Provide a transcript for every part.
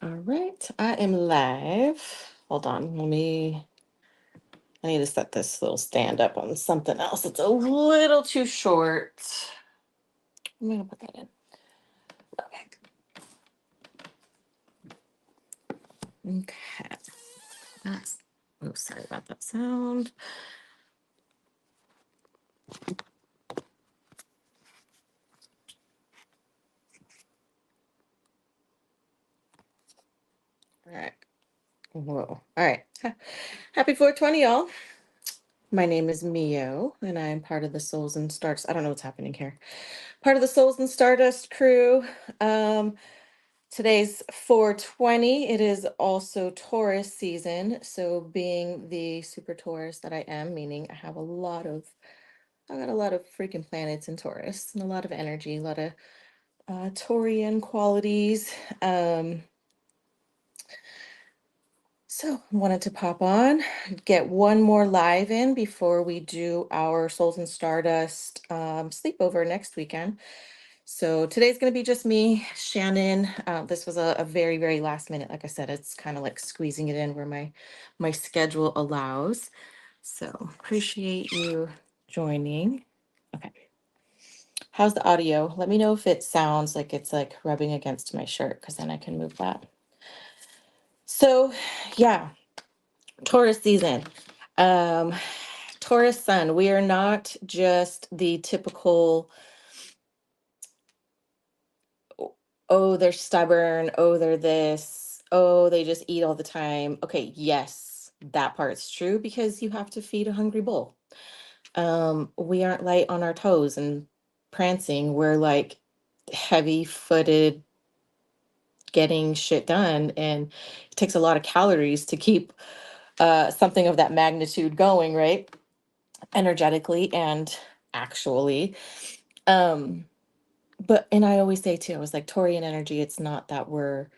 All right, I am live. Hold on, I need to set this little stand up on something else. It's a little too short. I'm gonna put that in. Okay. Okay. That's, oh, sorry about that sound. All right. Whoa. All right. Happy 420, y'all. My name is Mio, and I'm part of the Souls and Stardust. I don't know what's happening here. Part of the Souls and Stardust crew. Um, Today's 420. It is also Taurus season. So being the super Taurus that I am, meaning I got a lot of freaking planets in Taurus and a lot of energy, a lot of Taurian qualities. So wanted to pop on, get one more live in before we do our Souls and Stardust sleepover next weekend. So today's going to be just me, Shannon. This was a very, very last minute. Like I said, it's kind of like squeezing it in where my schedule allows. So appreciate you joining. Okay. How's the audio? Let me know if it sounds like it's like rubbing against my shirt, because then I can move that. So yeah, Taurus season. Um, Taurus sun. We are not just the typical, oh, they're stubborn, oh, they're this, oh, they just eat all the time. Okay, yes, that part's true because you have to feed a hungry bull. We aren't light on our toes and prancing. We're like heavy-footed, getting shit done, and it takes a lot of calories to keep something of that magnitude going, right? Energetically and actually. Um, but and I always say too, I was like, Taurian energy, it's not that we're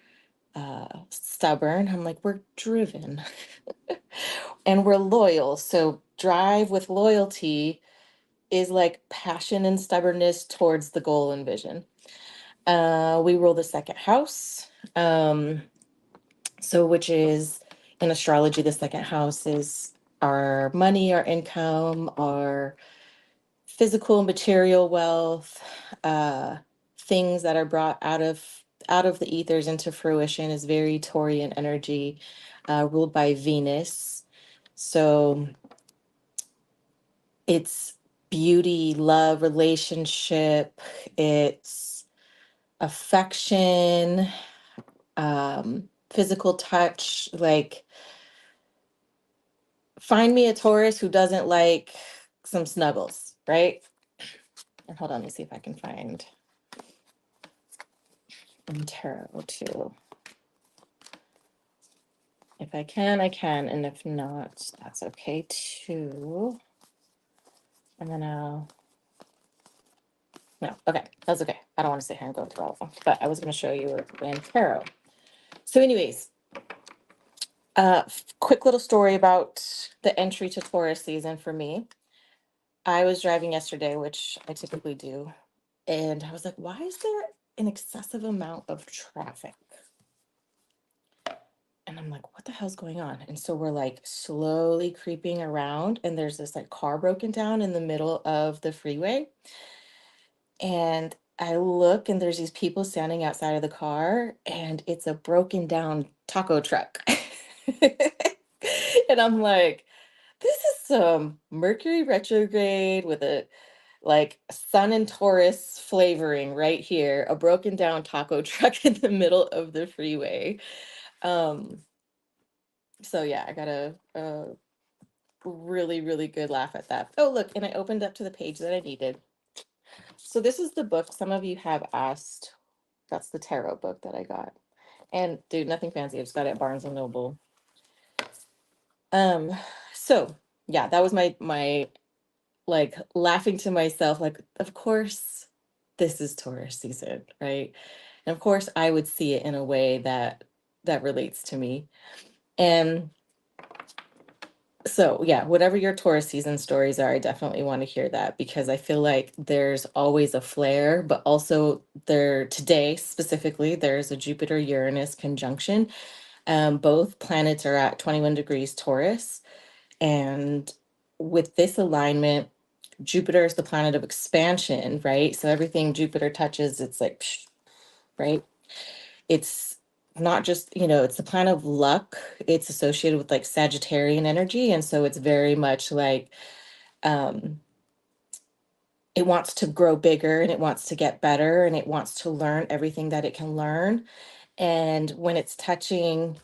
stubborn. I'm like, we're driven and we're loyal. So drive with loyalty is like passion and stubbornness towards the goal and vision. We rule the second house. So which is in astrology, the second house is our money, our income, our physical material wealth, uh, things that are brought out of the ethers into fruition is very Taurian energy, ruled by Venus. So it's beauty, love, relationship, it's affection, physical touch. Like, find me a Taurus who doesn't like some snuggles, right? And hold on, let me see if I can find in tarot too. If I can, I can. And if not, that's okay too. And then no, okay, that's okay. I don't want to sit here and go through all of them, but I was going to show you in tarot. So anyways, quick little story about the entry to Taurus season for me. I was driving yesterday, which I typically do, and I was like, why is there an excessive amount of traffic? And I'm like, what the hell's going on? And so we're like slowly creeping around, and there's this like car broken down in the middle of the freeway. And I look, and there's these people standing outside of the car, and it's a broken down taco truck. And I'm like, this is some Mercury retrograde with a like Sun and Taurus flavoring right here, a broken down taco truck in the middle of the freeway. Um, so yeah, I got a really, really good laugh at that. Oh, look, and I opened up to the page that I needed. So this is the book some of you have asked. That's the tarot book that I got. And dude, nothing fancy. I just got it at Barnes and Noble. Um, so yeah, that was my like laughing to myself, like, of course this is Taurus season, right? And of course I would see it in a way that relates to me. And So yeah, whatever your Taurus season stories are, I definitely want to hear that because I feel like there's always a flare, but also there today specifically, there's a Jupiter Uranus conjunction. Both planets are at 21 degrees Taurus. And with this alignment, Jupiter is the planet of expansion, right? So everything Jupiter touches, it's like, psh, right? It's not just, it's the planet of luck. It's associated with like Sagittarian energy. And so it's very much like um, it wants to grow bigger and it wants to get better and it wants to learn everything that it can learn. And when it's touching,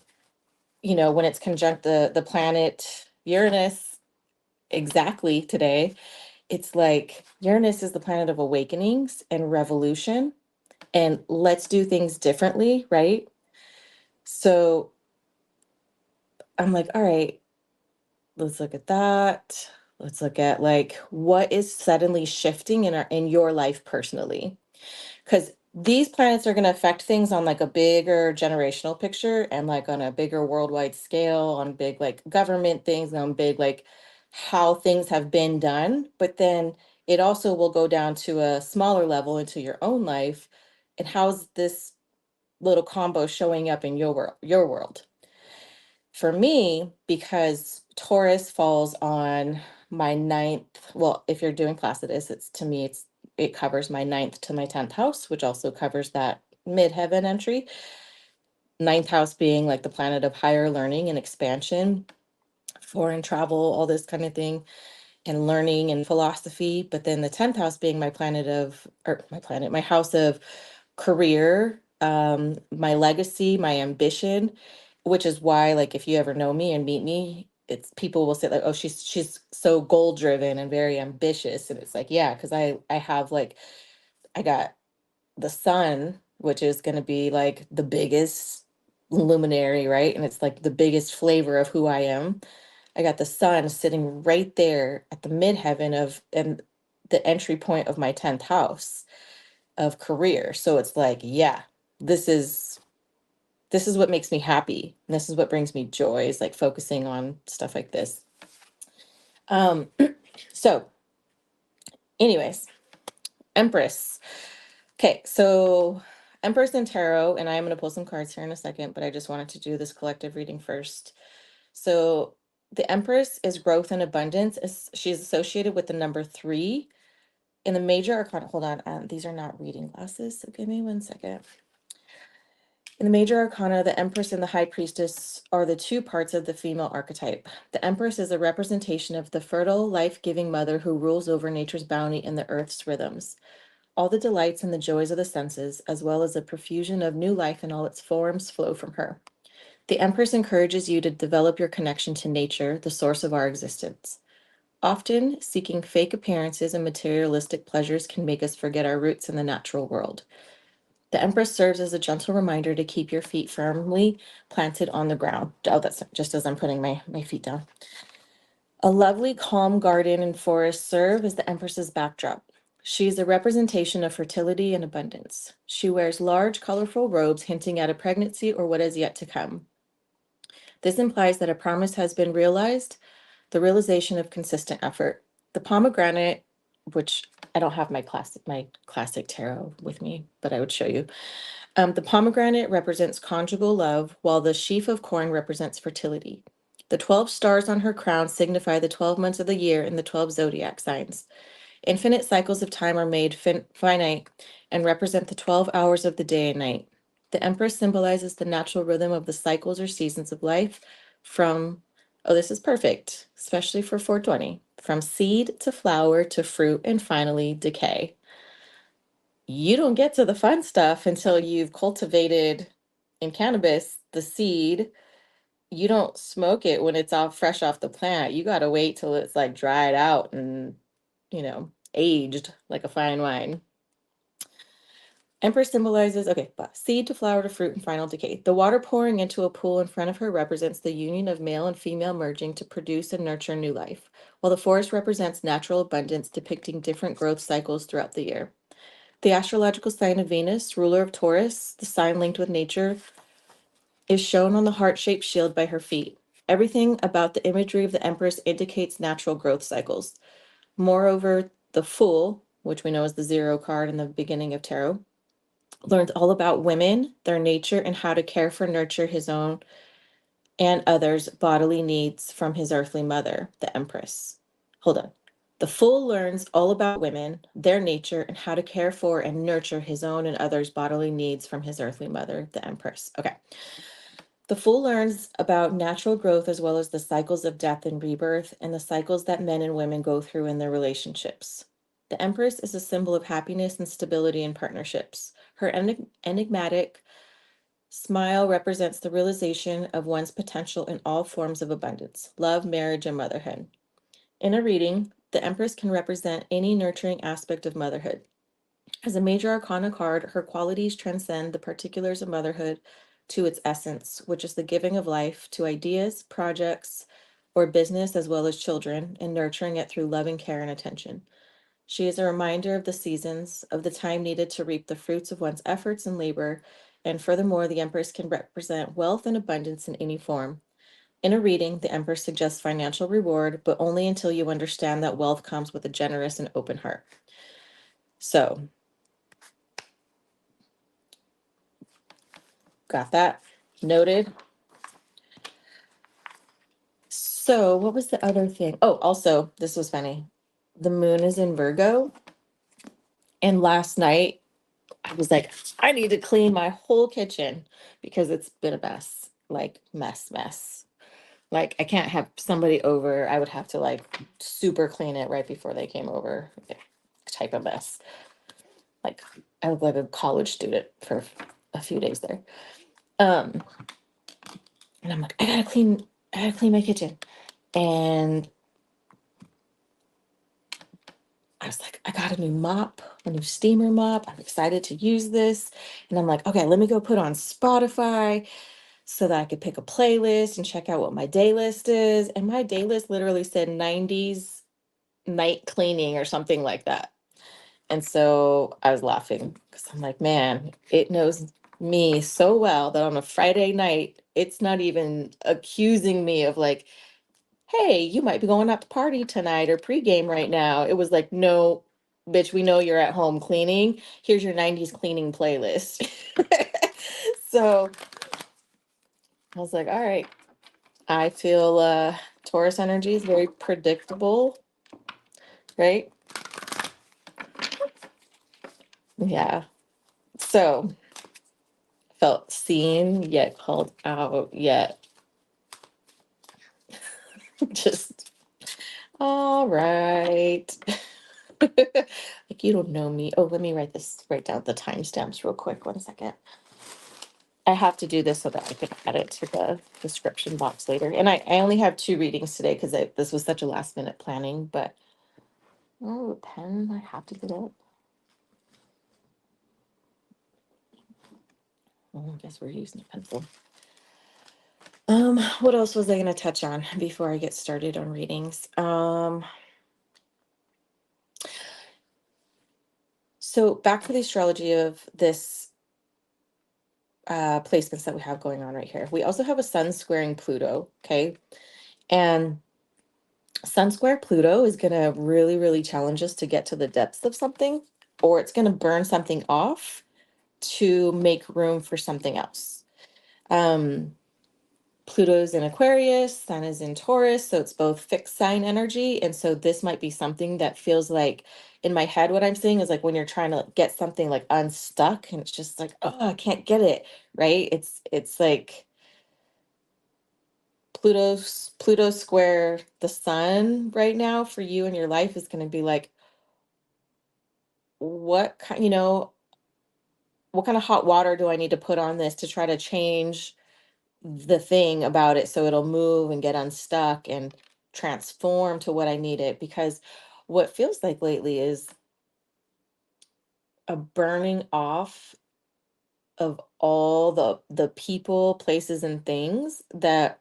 when it's conjunct the planet Uranus exactly today, it's like Uranus is the planet of awakenings and revolution and let's do things differently, right? So I'm like, all right, let's look at that. Let's look at like what is suddenly shifting in your life personally. Because these planets are going to affect things on like a bigger generational picture and like on a bigger worldwide scale, on big like government things, on big like how things have been done. But then it also will go down to a smaller level into your own life. And how's this little combo showing up in your world? For me, because Taurus falls on my ninth, well, if you're doing Placidus, it's to me, it covers my ninth to my 10th house, which also covers that midheaven entry. Ninth house being like the planet of higher learning and expansion, foreign travel, all this kind of thing, and learning and philosophy. But then the 10th house being my planet of, or my planet, my house of career, my legacy, my ambition, which is why, like, if you ever know me and meet me, it's people will say like, oh, she's so goal driven and very ambitious. And it's like, yeah, because I have like I got the sun, which is gonna be like the biggest luminary, right? And it's like the biggest flavor of who I am. I got the sun sitting right there at the midheaven of and the entry point of my 10th house of career. So it's like, yeah, this is this is what makes me happy. And this is what brings me joy is like focusing on stuff like this. Um, so anyways, Empress. Okay, so Empress and Tarot, and I'm going to pull some cards here in a second, but I just wanted to do this collective reading first. So the Empress is growth and abundance. She's associated with the number 3 in the major arcana. Hold on, these are not reading glasses, so give me one second. In the major arcana, the Empress and the High Priestess are the 2 parts of the female archetype. The Empress is a representation of the fertile, life-giving mother who rules over nature's bounty and the earth's rhythms. All the delights and the joys of the senses, as well as a profusion of new life in all its forms, flow from her. The Empress encourages you to develop your connection to nature, the source of our existence. Often, seeking fake appearances and materialistic pleasures can make us forget our roots in the natural world. The Empress serves as a gentle reminder to keep your feet firmly planted on the ground. Oh, that's just as I'm putting my feet down. A lovely, calm garden and forest serve as the Empress's backdrop. She is a representation of fertility and abundance. She wears large, colorful robes hinting at a pregnancy or what is yet to come. This implies that a promise has been realized, the realization of consistent effort. The pomegranate, which I don't have my classic tarot with me, but I would show you. The pomegranate represents conjugal love, while the sheaf of corn represents fertility. The 12 stars on her crown signify the 12 months of the year in the 12 zodiac signs. Infinite cycles of time are made finite and represent the 12 hours of the day and night. The Empress symbolizes the natural rhythm of the cycles or seasons of life from, oh, this is perfect, especially for 420, from seed to flower to fruit and finally decay. You don't get to the fun stuff until you've cultivated in cannabis the seed. You don't smoke it when it's all fresh off the plant. You got to wait till it's like dried out and, aged like a fine wine. Empress symbolizes, okay, seed to flower to fruit and final decay. The water pouring into a pool in front of her represents the union of male and female merging to produce and nurture new life, while the forest represents natural abundance, depicting different growth cycles throughout the year. The astrological sign of Venus, ruler of Taurus, the sign linked with nature, is shown on the heart-shaped shield by her feet. Everything about the imagery of the Empress indicates natural growth cycles. Moreover, the Fool, which we know is the 0 card in the beginning of tarot, learns all about women, their nature, and how to care for, nurture his own and others' bodily needs from his earthly mother, the Empress. Hold on. The Fool learns all about women, their nature, and how to care for and nurture his own and others' bodily needs from his earthly mother, the Empress. Okay. The Fool learns about natural growth as well as the cycles of death and rebirth and the cycles that men and women go through in their relationships. The Empress is a symbol of happiness and stability in partnerships. Her enigmatic smile represents the realization of one's potential in all forms of abundance, love, marriage, and motherhood. In a reading, the Empress can represent any nurturing aspect of motherhood. As a major arcana card, her qualities transcend the particulars of motherhood to its essence, which is the giving of life to ideas, projects, or business, as well as children, and nurturing it through loving care and attention. She is a reminder of the seasons, of the time needed to reap the fruits of one's efforts and labor, and furthermore, the Empress can represent wealth and abundance in any form. In a reading, the Empress suggests financial reward, but only until you understand that wealth comes with a generous and open heart. So, got that noted. So, what was the other thing? Oh, also, this was funny. The moon is in Virgo. And last night, I was like, I need to clean my whole kitchen because it's been a mess, like, mess. Like, I can't have somebody over. I would have to, like, super clean it right before they came over. Type of mess. Like, I look like a college student for a few days there. Um, and I'm like, I gotta clean my kitchen. And I was like, I got a new mop, a new steamer mop. I'm excited to use this. And I'm like, okay, let me go put on Spotify so that I could pick a playlist and check out what my day list is. And my day list literally said 90s night cleaning or something like that. And so I was laughing because I'm like, man, it knows me so well that on a Friday night, it's not even accusing me of like, hey, you might be going out to party tonight or pregame right now. It was like, no, bitch, we know you're at home cleaning. Here's your 90s cleaning playlist. So I was like, all right. I feel Taurus energy is very predictable, right? Yeah. So felt seen yet called out yet just all right. Like you don't know me. Oh, let me write down the timestamps real quick. 1 second. I have to do this so that I can add it to the description box later. And I only have 2 readings today because this was such a last minute planning, but oh, pen, I have to get up. Oh, I guess we're using a pencil. What else was I going to touch on before I get started on readings? So back to the astrology of this placements that we have going on right here. We also have a sun squaring Pluto, okay? And sun square Pluto is going to really, really challenge us to get to the depths of something, or it's going to burn something off to make room for something else. Pluto's in Aquarius, Sun is in Taurus, so it's both fixed sign energy. And so this might be something that feels like in my head, what I'm seeing is like when you're trying to get something like unstuck and it's just like, oh, I can't get it, right? It's like Pluto square the sun right now for you in your life is going to be like, what kind, what kind of hot water do I need to put on this to try to change the thing about it so it'll move and get unstuck and transform to what I need it? Because what feels like lately is a burning off of all the people, places, and things that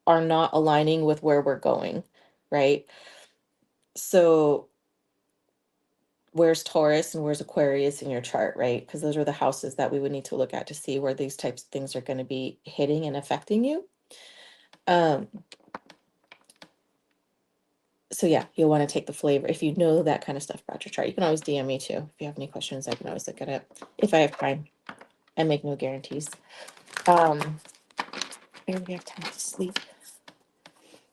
are not aligning with where we're going, right? So where's Taurus and where's Aquarius in your chart, right? Because those are the houses that we would need to look at to see where these types of things are going to be hitting and affecting you. Um, so yeah, you'll want to take the flavor. If you know that kind of stuff about your chart, you can always DM me too. If you have any questions, I can always look at it if I have time. I make no guarantees. I already have time to sleep.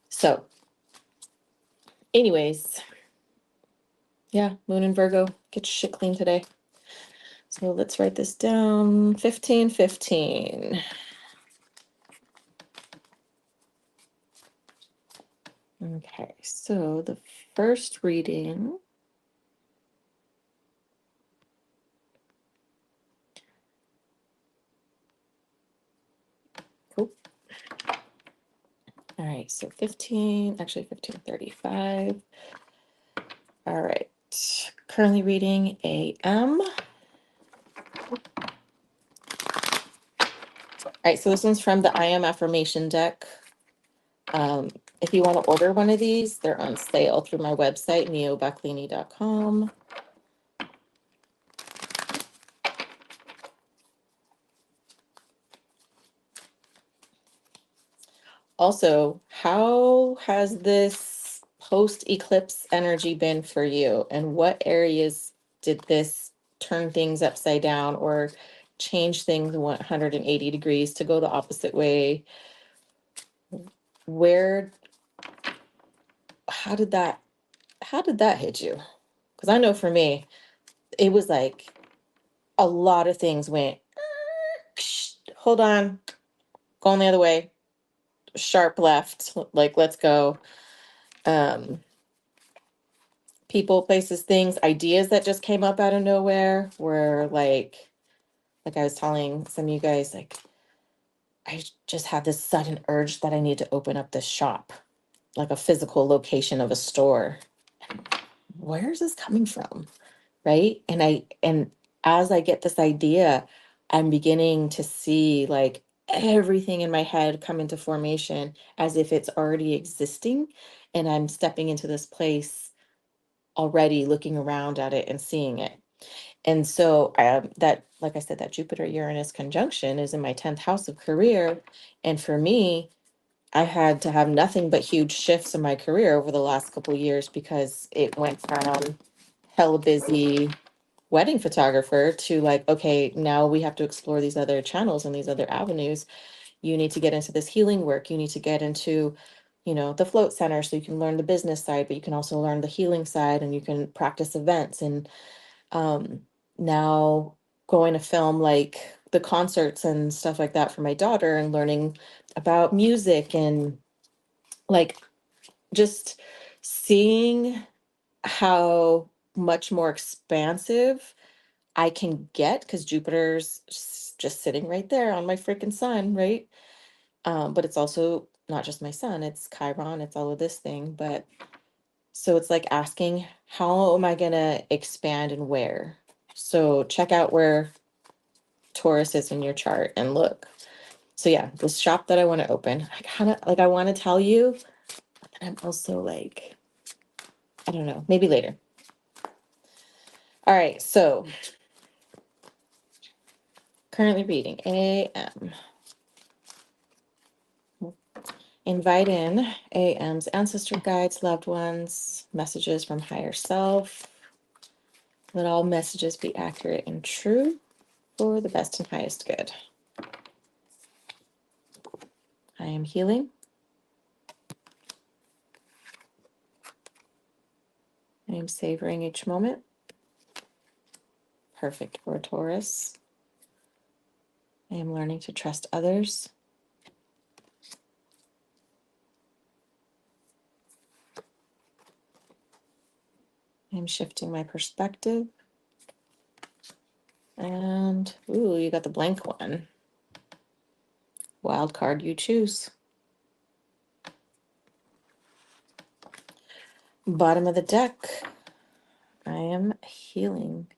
So anyways, yeah, Moon in Virgo, get your shit clean today. So let's write this down. 1515. Okay, so the first reading. Cool. All right, so 1535. All right, currently reading AM. All right, so this one's from the I Am Affirmation deck. If you want to order one of these, they're on sale through my website, neobaclini.com. Also, how has this post-eclipse energy been for you? And what areas did this turn things upside down or change things 180 degrees to go the opposite way? Where, how did that hit you? Because I know for me, it was like a lot of things went, hold on, going the other way, sharp left, like let's go. People, places, things, ideas that just came up out of nowhere were like I was telling some of you guys, like I just had this sudden urge that I need to open up this shop, like a physical location of a store. Where is this coming from? Right. And as I get this idea, I'm beginning to see like everything in my head come into formation as if it's already existing. And I'm stepping into this place already, looking around at it and seeing it. And so that, like I said, that Jupiter Uranus conjunction is in my 10th house of career. And for me, I had to have nothing but huge shifts in my career over the last couple of years because it went from hella busy wedding photographer to like, okay, now we have to explore these other channels and these other avenues. You need to get into this healing work. You need to get into, the float center so you can learn the business side, but you can also learn the healing side and you can practice events. And um, now going to film like the concerts and stuff like that for my daughter and learning about music and like just seeing how much more expansive I can get because Jupiter's just sitting right there on my freaking sun, right? But it's also not just my sun, it's Chiron, it's all of this thing. But so it's like asking, how am I gonna expand and where? So check out where Taurus is in your chart and look. So yeah, this shop that I want to open, I kind of like I want to tell you, but then I'm also like, I don't know, maybe later. All right, so currently reading AM. Invite in AM's ancestor guides, loved ones, messages from higher self. Let all messages be accurate and true for the best and highest good. I am healing. I am savoring each moment. Perfect for a Taurus. I am learning to trust others. I am shifting my perspective. And, ooh, you got the blank one. Wild card you choose. Bottom of the deck. I am healing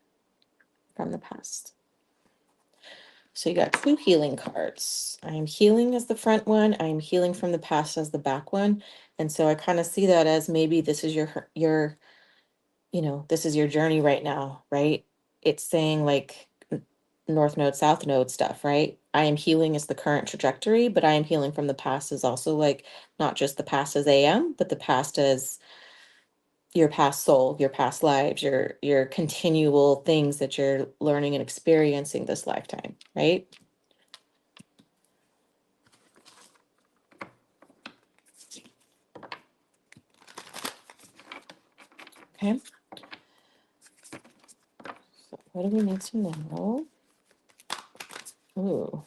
from the past. So you got two healing cards. I am healing as the front one. I am healing from the past as the back one. And so I kind of see that as maybe this is this is your journey right now, right? It's saying like North Node, South Node stuff, right? I am healing is the current trajectory, but I am healing from the past is also like not just the past as AM, but the past as your past soul, your past lives, your continual things that you're learning and experiencing this lifetime, right? Okay. So what do we need to know? Ooh,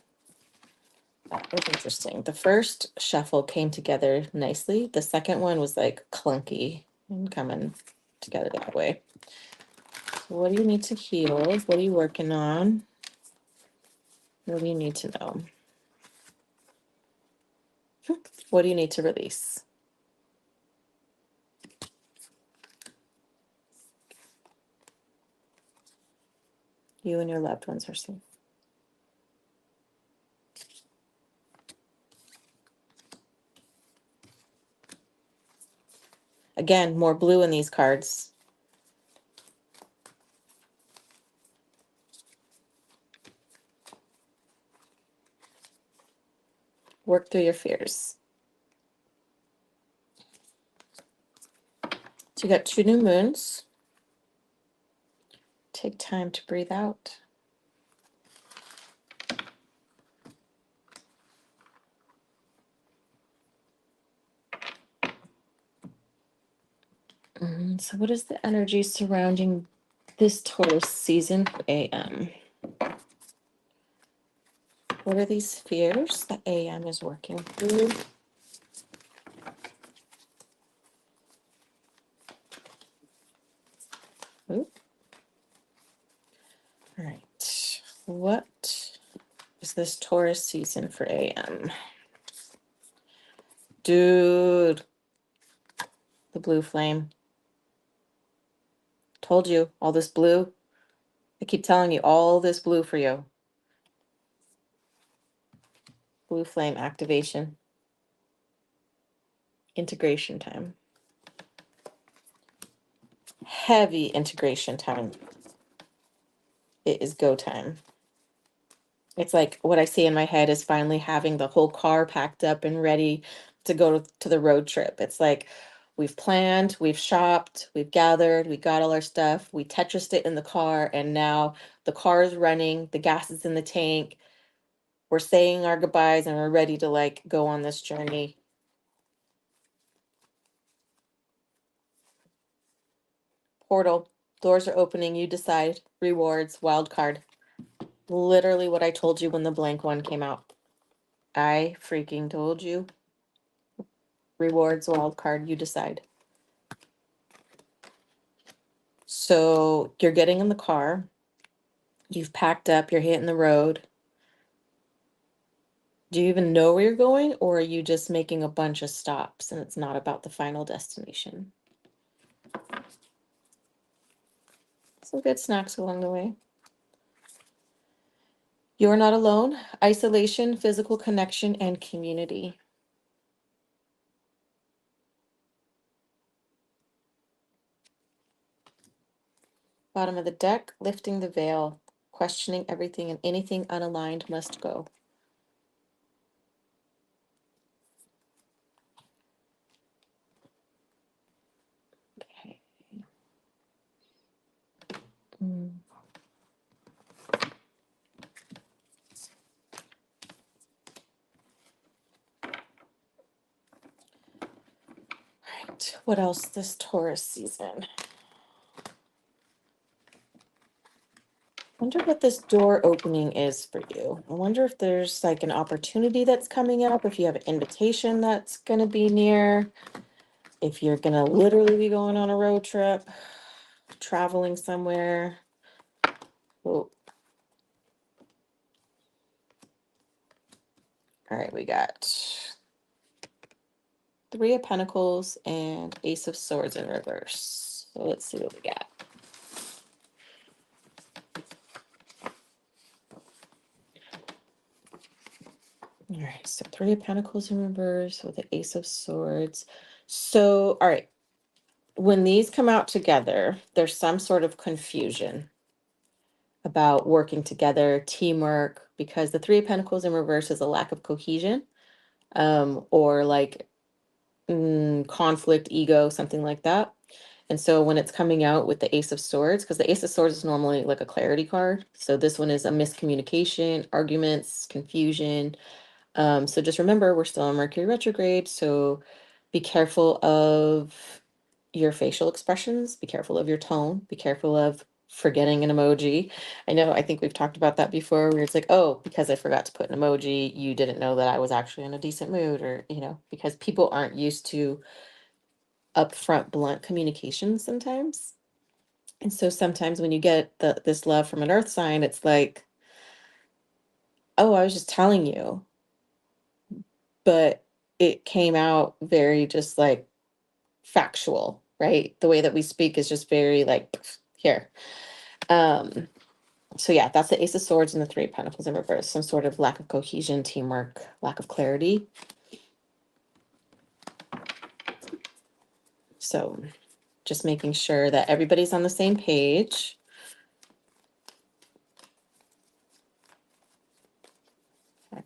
that was interesting. The first shuffle came together nicely. The second one was like clunky and coming together that way. So what do you need to heal? What are you working on? What do you need to know? What do you need to release? You and your loved ones are safe. Again, more blue in these cards. Work through your fears. So you got 2 new moons. Take time to breathe out. So what is the energy surrounding this Taurus season for AM? What are these fears that AM is working through? Ooh. All right. What is this Taurus season for AM? Dude, the blue flame. Told you, all this blue. I keep telling you, all this blue for you. Blue flame activation. Integration time. Heavy integration time. It is go time. It's like what I see in my head is finally having the whole car packed up and ready to go to the road trip. It's like we've planned, we've shopped, we've gathered, we got all our stuff, we Tetrised it in the car, and now the car is running, the gas is in the tank. We're saying our goodbyes and we're ready to like go on this journey. Portal, doors are opening, you decide. Rewards, wild card. Literally what I told you when the blank one came out. I freaking told you. Rewards, wild card, you decide. So you're getting in the car, you've packed up, you're hitting the road. Do you even know where you're going, or are you just making a bunch of stops and it's not about the final destination? Some good snacks along the way. You're not alone. Isolation, physical connection, and community. Bottom of the deck, lifting the veil, questioning everything and anything unaligned must go. Okay. Right. What else this Taurus season? Wonder what this door opening is for you. I wonder if there's like an opportunity that's coming up, if you have an invitation that's going to be near, if you're going to literally be going on a road trip, traveling somewhere. Oh. All right, we got 3 of Pentacles and Ace of Swords in reverse. So let's see what we got. All right, so 3 of Pentacles in reverse with the Ace of Swords. So, all right, when these come out together, there's some sort of confusion. about working together, teamwork, because the Three of Pentacles in reverse is a lack of cohesion, or like conflict, ego, something like that. And so when it's coming out with the Ace of Swords, because the Ace of Swords is normally like a clarity card. So this one is a miscommunication, arguments, confusion. So just remember, we're still in Mercury retrograde. So be careful of your facial expressions, be careful of your tone, be careful of forgetting an emoji. I know, I think we've talked about that before, where it's like, oh, because I forgot to put an emoji, you didn't know that I was actually in a decent mood, or, because people aren't used to upfront, blunt communication sometimes. And so sometimes when you get this love from an earth sign, it's like, oh, I was just telling you, but it came out very just like factual, right? The way that we speak is just very like here. Um, so yeah, that's the Ace of Swords and the Three of Pentacles in reverse. Some sort of lack of cohesion, teamwork, lack of clarity. So just making sure that everybody's on the same page. Okay.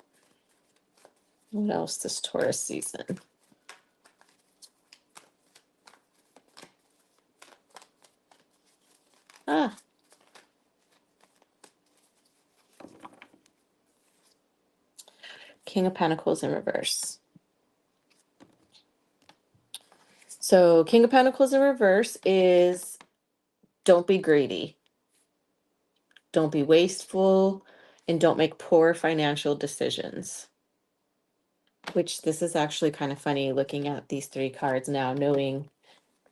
What else this Taurus season? Ah, King of Pentacles in reverse. So King of Pentacles in reverse is don't be greedy, don't be wasteful, and don't make poor financial decisions. Which this is actually kind of funny looking at these three cards now, knowing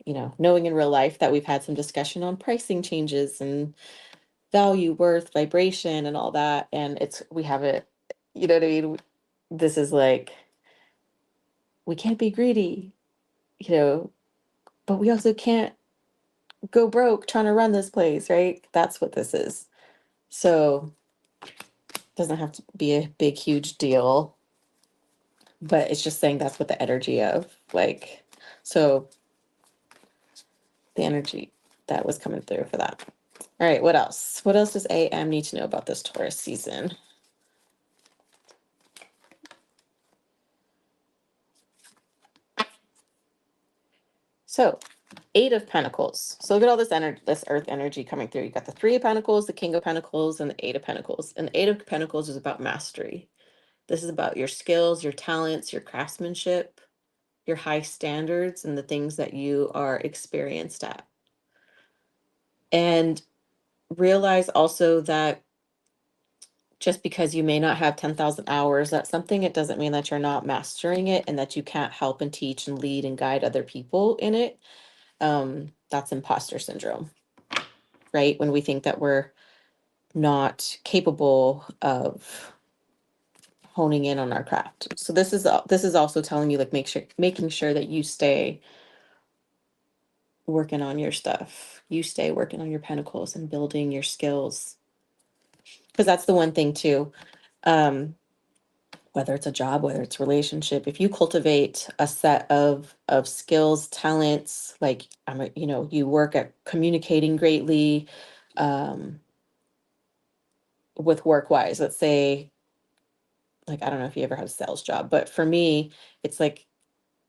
in real life that we've had some discussion on pricing changes and value, worth, vibration, and all that. And we have it, you know what I mean? This is like, we can't be greedy, but we also can't go broke trying to run this place, right? That's what this is. So it doesn't have to be a big, huge deal, but it's just saying that's what the energy of like, so the energy that was coming through for that. All right, what else? What else does AM need to know about this Taurus season? So, Eight of Pentacles. So look at all this earth energy coming through. You got the Three of Pentacles, the King of Pentacles, and the Eight of Pentacles. And the Eight of Pentacles is about mastery. This is about your skills, your talents, your craftsmanship, your high standards, and the things that you are experienced at. And realize also that just because you may not have 10,000 hours at something, it doesn't mean that you're not mastering it and that you can't help and teach and lead and guide other people in it. That's imposter syndrome, right? When we think that we're not capable of honing in on our craft. So this is also telling you, like, making sure that you stay working on your stuff. You stay working on your pentacles and building your skills. Because that's the one thing too. Whether it's a job, whether it's relationship, if you cultivate a set of skills, talents, like you work at communicating greatly, um, with work wise, let's say, like, I don't know if you ever had a sales job, but for me, it's like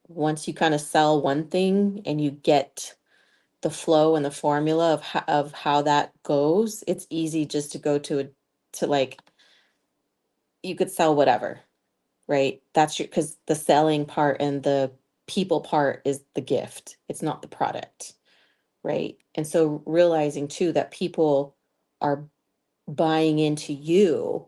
once you kind of sell one thing and you get the flow and the formula of how that goes, it's easy just to go to like, you could sell whatever, right? That's your, because the selling part and the people part is the gift. It's not the product, right? And so realizing too that people are buying into you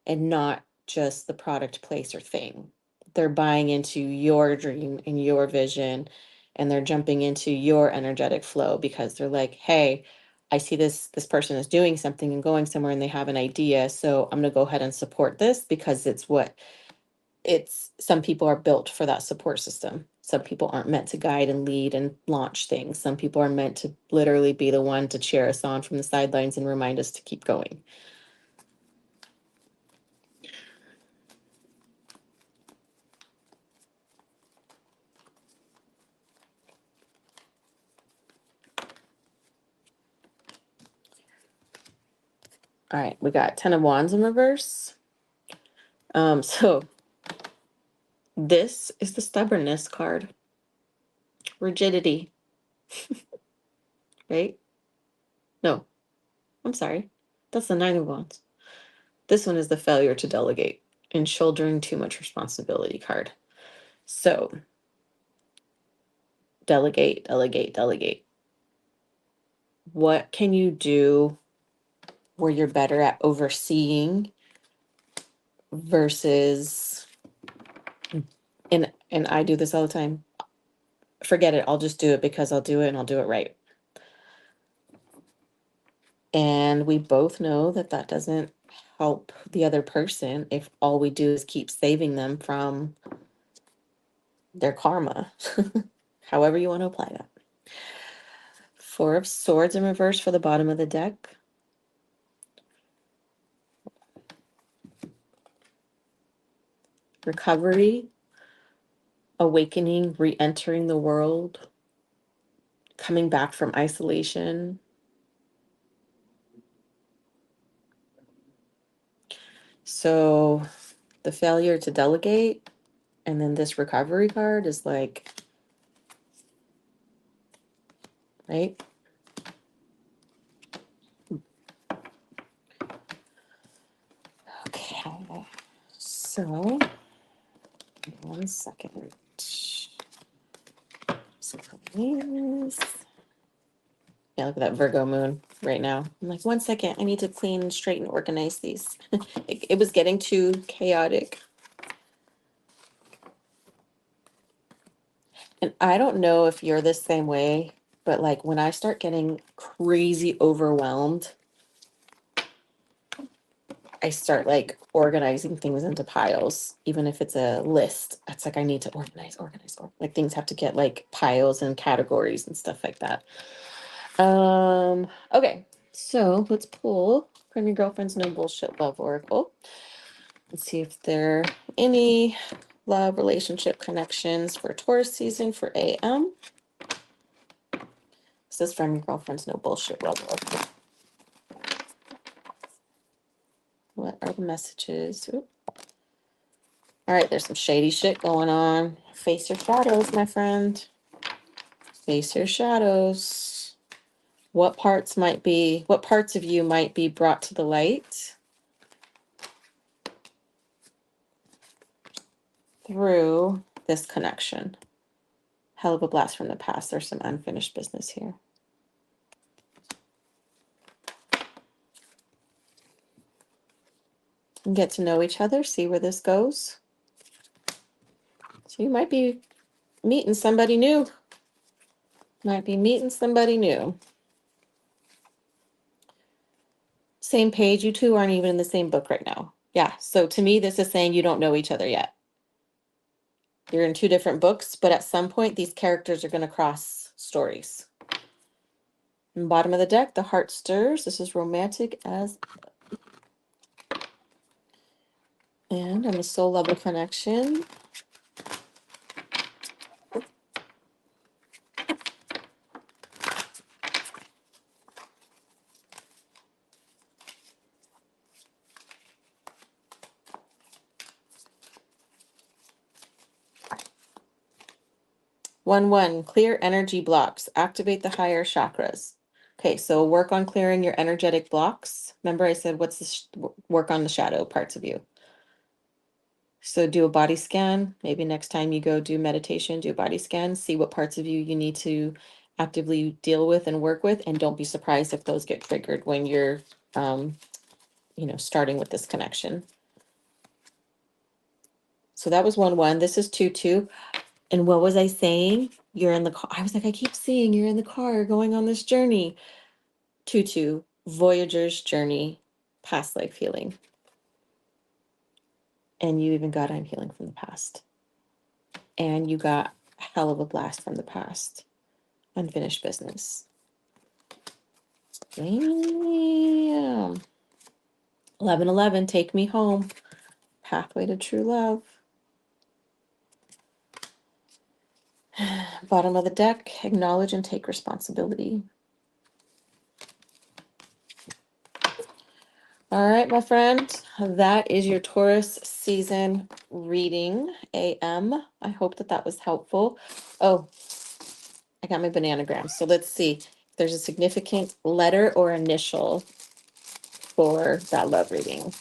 and not just the product, place, or thing. They're buying into your dream and your vision, and they're jumping into your energetic flow because they're like, hey, I see this person is doing something and going somewhere and they have an idea. So I'm gonna go ahead and support this because it's some people are built for that support system. Some people aren't meant to guide and lead and launch things. Some people are meant to literally be the one to cheer us on from the sidelines and remind us to keep going. All right, we got 10 of Wands in reverse. So this is the stubbornness card. Rigidity, right? No, I'm sorry. That's the 9 of Wands. This one is the failure to delegate and shouldering too much responsibility card. So delegate, delegate, delegate. What can you do where you're better at overseeing versus, and I do this all the time. Forget it. I'll just do it because I'll do it and I'll do it right. And we both know that that doesn't help the other person if all we do is keep saving them from their karma. However you want to apply that. 4 of Swords in reverse for the bottom of the deck. Recovery, awakening, re-entering the world, coming back from isolation. So the failure to delegate, and then this recovery card is like, right? Okay, so 1 second. So please. Yeah, look at that Virgo moon right now. I'm like, 1 second, I need to clean, straighten, organize these. It was getting too chaotic. And I don't know if you're the same way, but like when I start getting crazy overwhelmed, I start like organizing things into piles, even if it's a list. It's like I need to organize. Like things have to get like piles and categories and stuff like that. Okay, so let's pull from your girlfriend's no bullshit love oracle. Let's see if there are any love relationship connections for Taurus season for AM. This is from your girlfriend's no bullshit love oracle. What are the messages? Oop. All right, there's some shady shit going on. Face your shadows, my friend. Face your shadows. What parts of you might be brought to the light through this connection? Hell of a blast from the past. There's some unfinished business here. And get to know each other, see where this goes. So you might be meeting somebody new. Same page. You two aren't even in the same book right now. Yeah. So to me, this is saying you don't know each other yet. You're in 2 different books, but at some point, these characters are going to cross stories. And bottom of the deck, the heart stirs. This is romantic as. And on the soul level connection. One, clear energy blocks. Activate the higher chakras. Okay, so work on clearing your energetic blocks. Remember I said, what's this? Work on the shadow parts of you. So do a body scan. Maybe next time you go do meditation, do a body scan, see what parts of you need to actively deal with and work with. And don't be surprised if those get triggered when you're, starting with this connection. So that was 1. This is 2. And what was I saying? You're in the car. I was like, I keep seeing you're in the car going on this journey. 2, Voyager's journey, past life healing. And you even got I'm healing from the past. And you got a hell of a blast from the past. Unfinished business. Damn. 11, take me home. Pathway to true love. Bottom of the deck, acknowledge and take responsibility. All right, my friend, that is your Taurus season reading, AM. I hope that that was helpful. Oh, I got my bananagram. So let's see if there's a significant letter or initial for that love reading.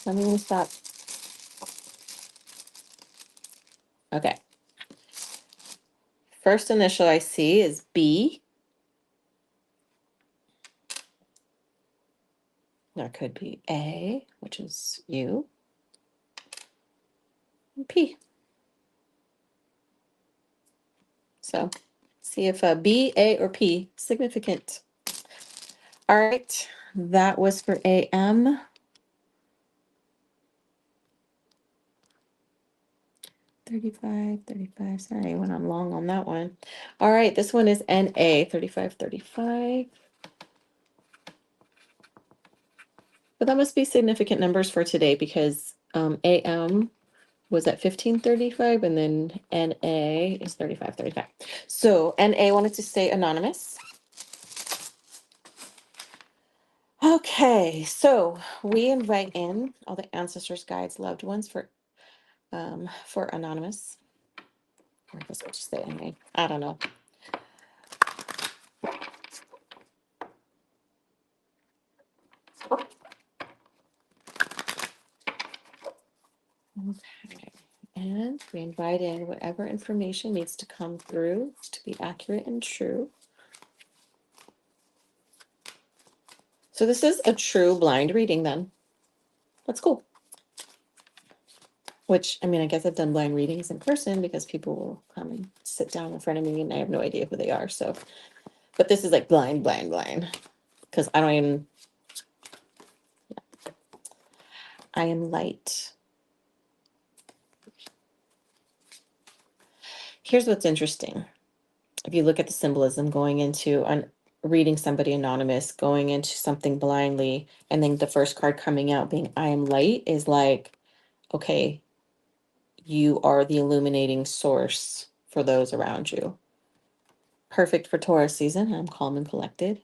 Let me stop. Okay. First initial I see is B. That could be A, which is you, and P. So see if B, A, or P significant. All right, that was for AM. 35, sorry, I went on long on that one. All right, this one is NA, 35. But that must be significant numbers for today because AM was at 1535 and then NA is 35. So NA wanted to stay anonymous. Okay, so we invite in all the ancestors, guides, loved ones for anonymous. Or I guess we'll just say NA. I don't know. Okay, and we invite in whatever information needs to come through to be accurate and true. So this is a true blind reading then. That's cool. Which, I mean, I guess I've done blind readings in person because people will come and sit down in front of me and I have no idea who they are. So, but this is like blind. Because I don't even, I am light. Here's what's interesting. If you look at the symbolism going into reading somebody anonymous, going into something blindly, and then the first card coming out being I am light is like, okay, you are the illuminating source for those around you. Perfect for Taurus season. I'm calm and collected.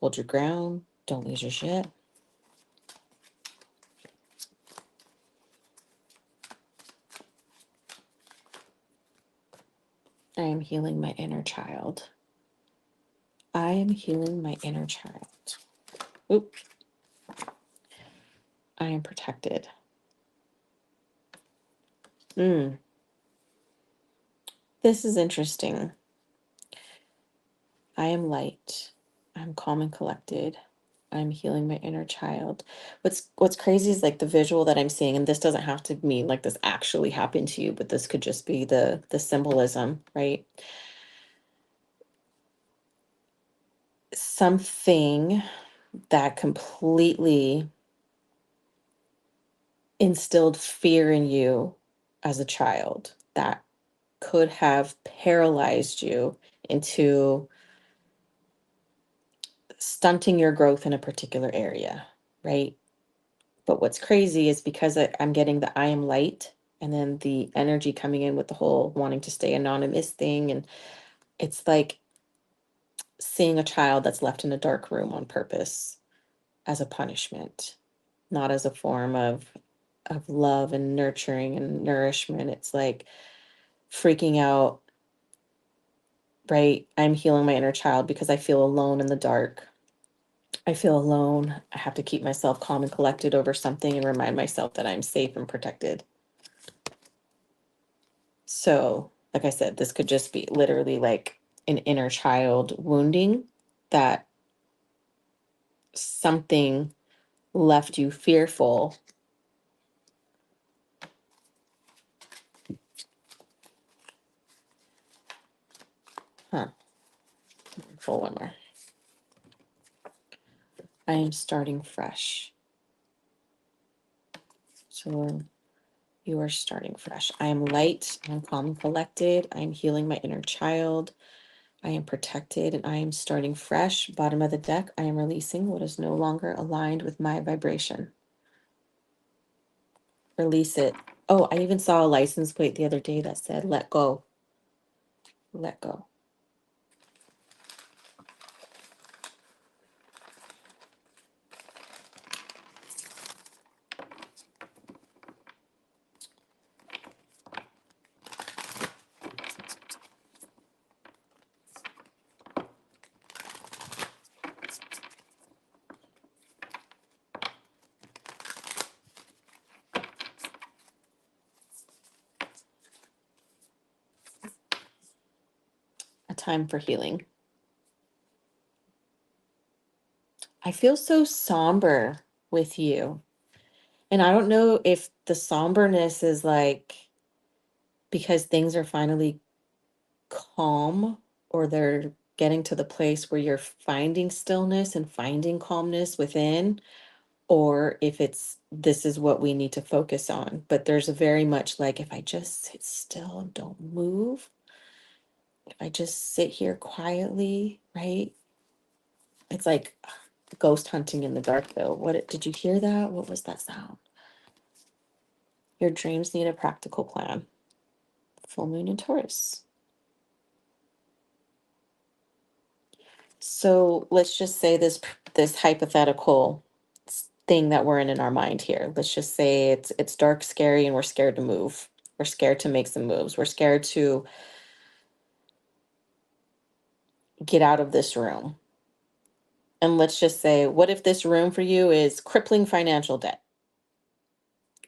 Hold your ground. Don't lose your shit. I am healing my inner child. I am healing my inner child. Oop. I am protected. This is interesting. I am light. I'm calm and collected. I'm healing my inner child. What's crazy is like the visual that I'm seeing, and this doesn't have to mean like this actually happened to you, but this could just be the symbolism, right? Something that completely instilled fear in you as a child that could have paralyzed you into stunting your growth in a particular area, right? But what's crazy is because I'm getting the I am light and then the energy coming in with the whole wanting to stay anonymous thing. And it's like seeing a child that's left in a dark room on purpose as a punishment, not as a form of love and nurturing and nourishment. It's like freaking out, right? I'm healing my inner child because I feel alone in the dark. I feel alone. I have to keep myself calm and collected over something and remind myself that I'm safe and protected. So, like I said, this could just be literally like an inner child wounding that something left you fearful. Huh. Full one more. I am starting fresh. So you are starting fresh. I am light. I'm calm and collected. I am healing my inner child. I am protected and I am starting fresh. Bottom of the deck, I am releasing what is no longer aligned with my vibration. Release it. Oh, I even saw a license plate the other day that said, let go. Let go. time for healing. I feel so somber with you. And I don't know if the somberness is like because things are finally calm or they're getting to the place where you're finding stillness and finding calmness within, or if it's this is what we need to focus on. But there's a very much like if I just sit still and don't move, if I just sit here quietly, right? It's like ghost hunting in the dark though. Did you hear that? What was that sound? Your dreams need a practical plan. Full moon in Taurus. So let's just say this hypothetical thing that we're in our mind here. Let's just say it's dark, scary, and we're scared to move. We're scared to make some moves. We're scared to get out of this room. And let's just say, what if this room for you is crippling financial debt?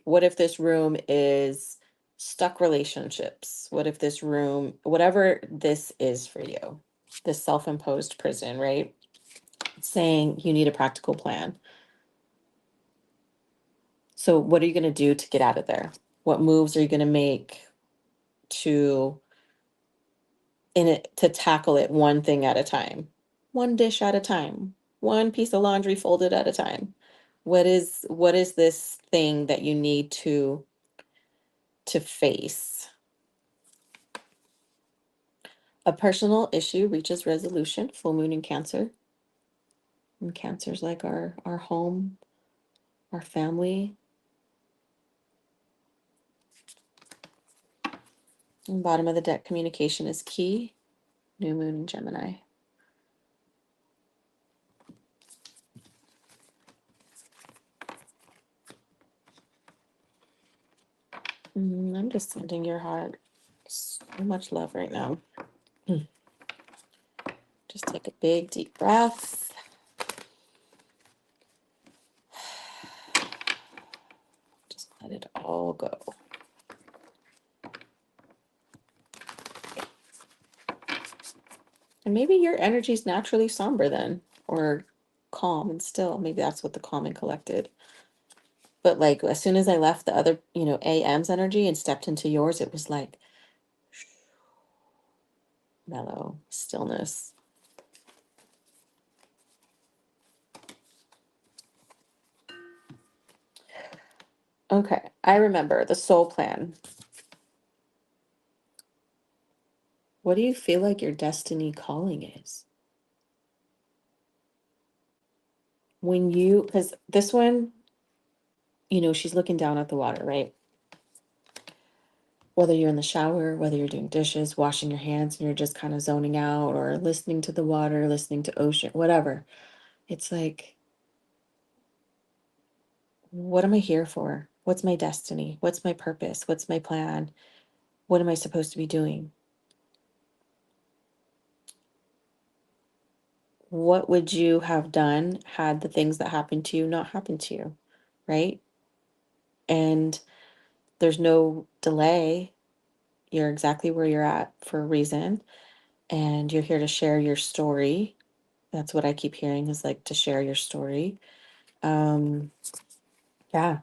What if this room is stuck relationships? What if this room, whatever this is for you, this self-imposed prison, right? Saying you need a practical plan. So what are you going to do to get out of there? What moves are you going to make to to tackle it one thing at a time? One dish at a time. One piece of laundry folded at a time. What is this thing that you need to face? A personal issue reaches resolution, full moon in Cancer. And Cancer's like our home, our family. And bottom of the deck, communication is key. New moon in Gemini. I'm just sending your heart so much love right now. Just take a big, deep breath. Just let it all go. And maybe your energy is naturally somber then, or calm and still. Maybe that's what the calm and collected. But like as soon as I left the other, AM's energy and stepped into yours, it was like mellow stillness. Okay, I remember the soul plan. What do you feel like your destiny calling is? Because this one, she's looking down at the water, right? Whether you're in the shower, whether you're doing dishes, washing your hands, and you're just kind of zoning out or listening to the water, listening to ocean, whatever. It's like, what am I here for? What's my destiny? What's my purpose? What's my plan? What am I supposed to be doing? What would you have done had the things that happened to you not happened to you, right? And there's no delay. You're exactly where you're at for a reason. And you're here to share your story. That's what I keep hearing is like to share your story. Yeah.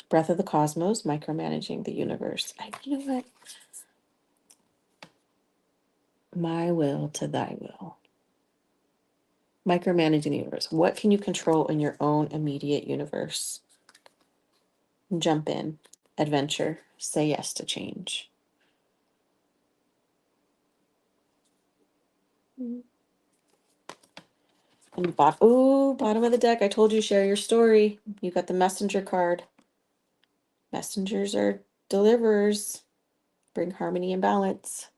Breath of the cosmos, micromanaging the universe. You know what? My will to thy will. Micromanaging the universe. What can you control in your own immediate universe? Jump in. Adventure. Say yes to change. And bottom of the deck. I told you, share your story. You got the messenger card. Messengers are deliverers. Bring harmony and balance.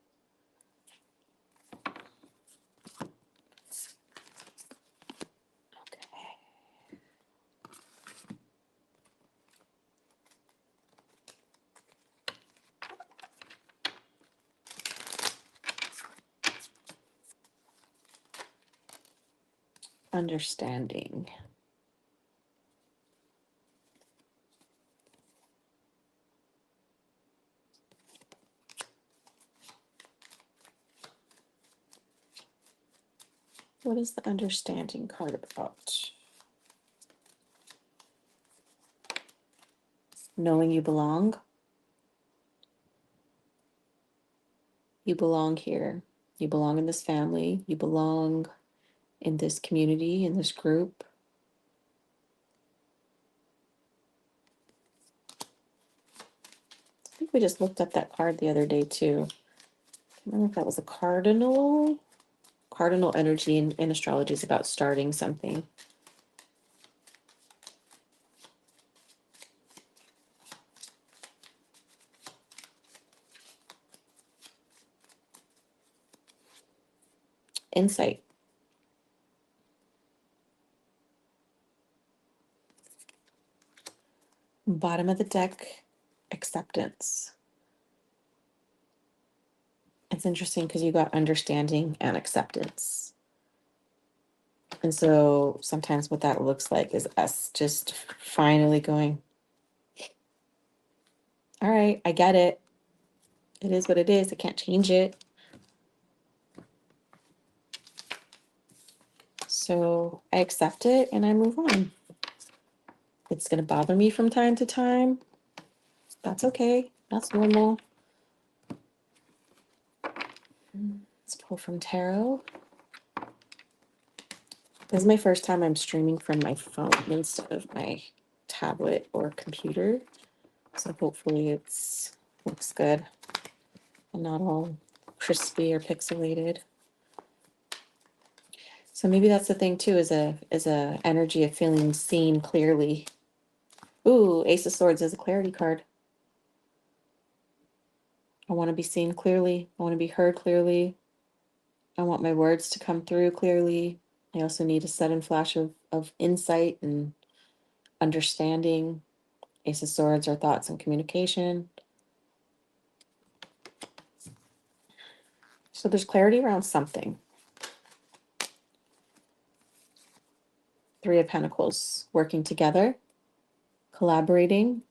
Okay. Understanding. What is the understanding card about? Knowing you belong. You belong here. You belong in this family. You belong in this community, in this group. I think we just looked up that card the other day too. I don't know if that was a cardinal. Cardinal energy in astrology is about starting something. Insight. Bottom of the deck, acceptance. It's interesting because you got understanding and acceptance. And so sometimes what that looks like is us just finally going, all right, I get it. It is what it is. I can't change it. So I accept it and I move on. It's going to bother me from time to time. That's okay. That's normal. Let's pull from tarot. This is my first time I'm streaming from my phone instead of my tablet or computer. So hopefully it's looks good and not all crispy or pixelated. So maybe that's the thing too, is a energy of feeling seen clearly. Ooh, Ace of Swords is a clarity card. I want to be seen clearly. I want to be heard clearly. I want my words to come through clearly. I also need a sudden flash of insight and understanding. Ace of Swords are thoughts and communication. So there's clarity around something. Three of Pentacles, working together, collaborating.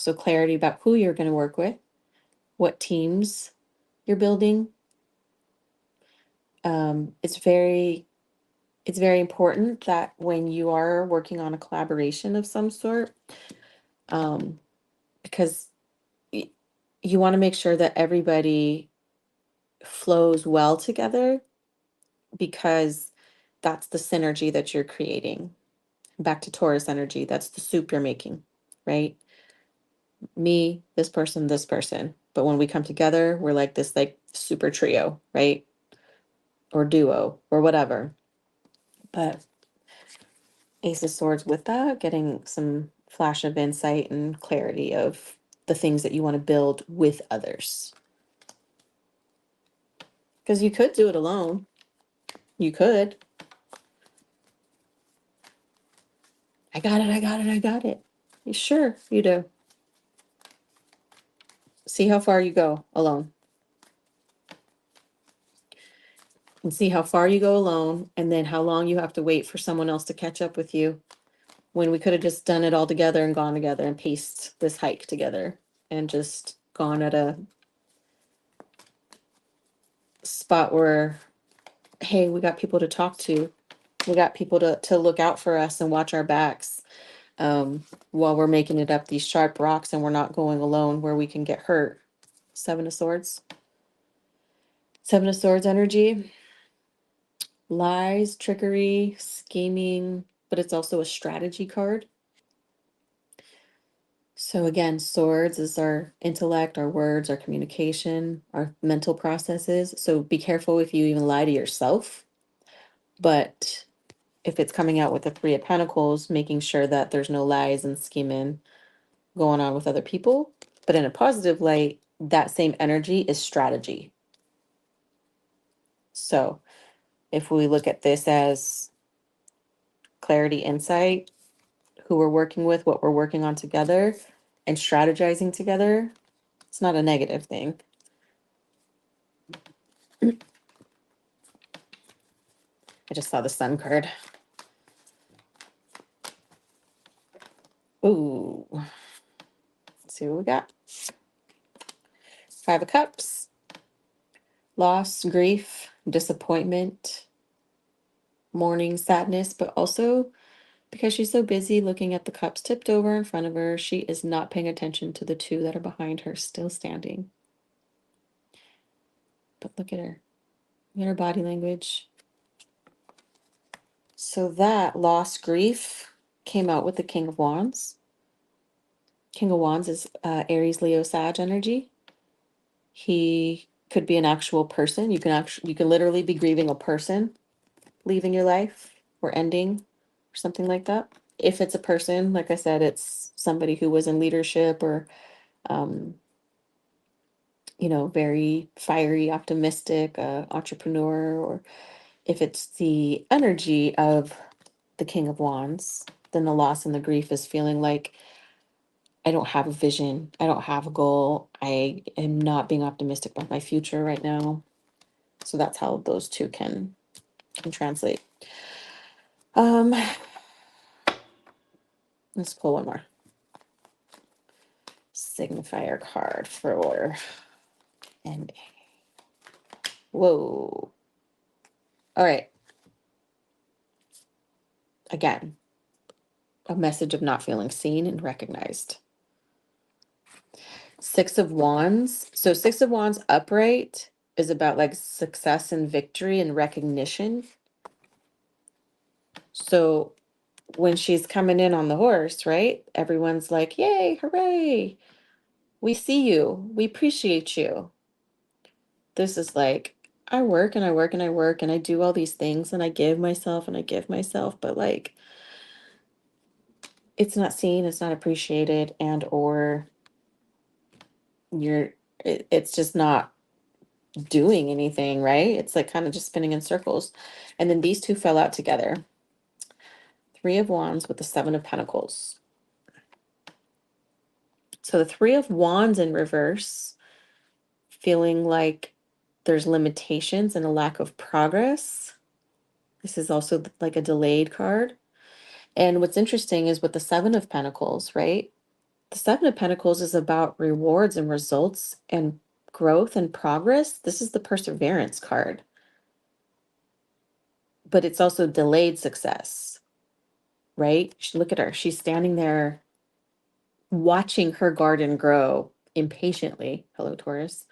So clarity about who you're going to work with, what teams you're building. It's very important that when you are working on a collaboration of some sort, because you want to make sure that everybody flows well together, because that's the synergy that you're creating. Back to Taurus energy, that's the soup you're making, right? Me, this person, this person. But when we come together, we're like this like super trio, right? Or duo or whatever. But Ace of Swords with that, getting some flash of insight and clarity of the things that you want to build with others. Because you could do it alone. You could. I got it, I got it, I got it. Sure, you do. See how far you go alone. And see how far you go alone, and then how long you have to wait for someone else to catch up with you, when we could have just done it all together and gone together and paced this hike together and just gone at a spot where, hey, we got people to talk to. We got people to look out for us and watch our backs, while we're making it up these sharp rocks, and we're not going alone where we can get hurt. Seven of Swords. Seven of Swords energy. Lies, trickery, scheming, but it's also a strategy card. So again, swords is our intellect, our words, our communication, our mental processes. So be careful if you even lie to yourself. But if it's coming out with the Three of Pentacles, making sure that there's no lies and scheming going on with other people. But in a positive light, that same energy is strategy. So if we look at this as clarity, insight, who we're working with, what we're working on together, and strategizing together, it's not a negative thing. I just saw the Sun card. Ooh. Let's see what we got. Five of Cups. Loss, grief, disappointment, mourning, sadness, but also because she's so busy looking at the cups tipped over in front of her, she is not paying attention to the two that are behind her still standing. But look at her. Look at her body language. So that lost grief came out with the King of Wands. King of Wands is Aries, Leo, Sag energy. He could be an actual person. You can literally be grieving a person leaving your life or ending or something like that. If it's a person, like I said, it's somebody who was in leadership or very fiery, optimistic, entrepreneur, or if it's the energy of the King of Wands, then the loss and the grief is feeling like I don't have a vision. I don't have a goal. I am not being optimistic about my future right now. So that's how those two can translate. Let's pull one more signifier card for NA. Whoa. All right. Again, a message of not feeling seen and recognized. Six of Wands. So Six of Wands upright is about like success and victory and recognition. So when she's coming in on the horse, right? Everyone's like, yay, hooray. We see you. We appreciate you. This is like, I work and I work and I work and I do all these things and I give myself and I give myself, but like, it's not seen, it's not appreciated, and or it's just not doing anything, right? It's like kind of just spinning in circles. And then these two fell out together. Three of Wands with the Seven of Pentacles. So the Three of Wands in reverse, feeling like there's limitations and a lack of progress. This is also like a delayed card. And what's interesting is with the Seven of Pentacles, right? The Seven of Pentacles is about rewards and results and growth and progress. This is the Perseverance card. But it's also delayed success, right? Look at her. She's standing there watching her garden grow impatiently. Hello, Taurus.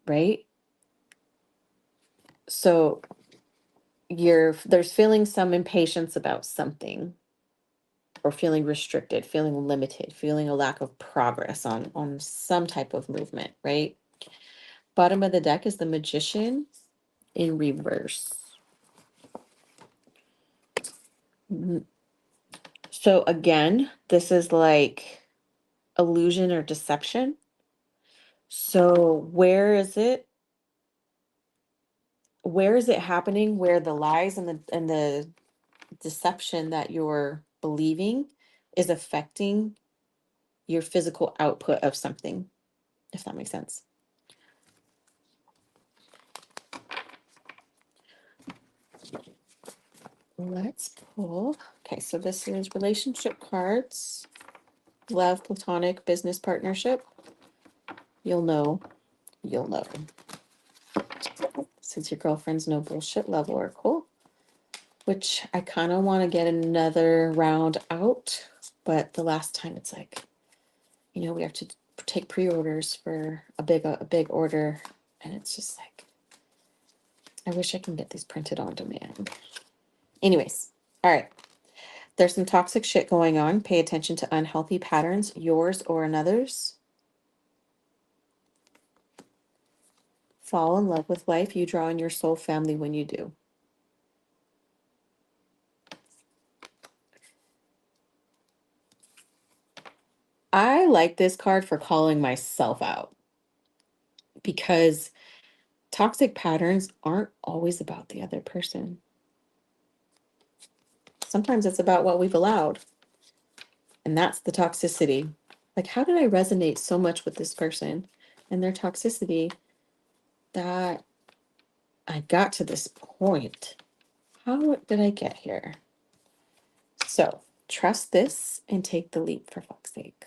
Right? So there's feeling some impatience about something, or feeling restricted, feeling limited, feeling a lack of progress on some type of movement, right? Bottom of the deck is the Magician in reverse. So again, this is like illusion or deception. So where is it happening, where the lies and the deception that you're believing is affecting your physical output of something, if that makes sense? Let's pull. Okay, so this is relationship cards, love, platonic, business partnership. You'll know. Since your girlfriend's no bullshit, love oracle, which I kind of want to get another round out, but the last time it's like, we have to take pre-orders for a big order, and it's just like, I wish I can get these printed on demand. Anyways, all right. There's some toxic shit going on. Pay attention to unhealthy patterns, yours or another's. Fall in love with life. You draw in your soul family when you do. I like this card for calling myself out, because toxic patterns aren't always about the other person. Sometimes it's about what we've allowed. And that's the toxicity. Like, how did I resonate so much with this person and their toxicity that I got to this point? How did I get here? So trust this and take the leap, for fuck's sake.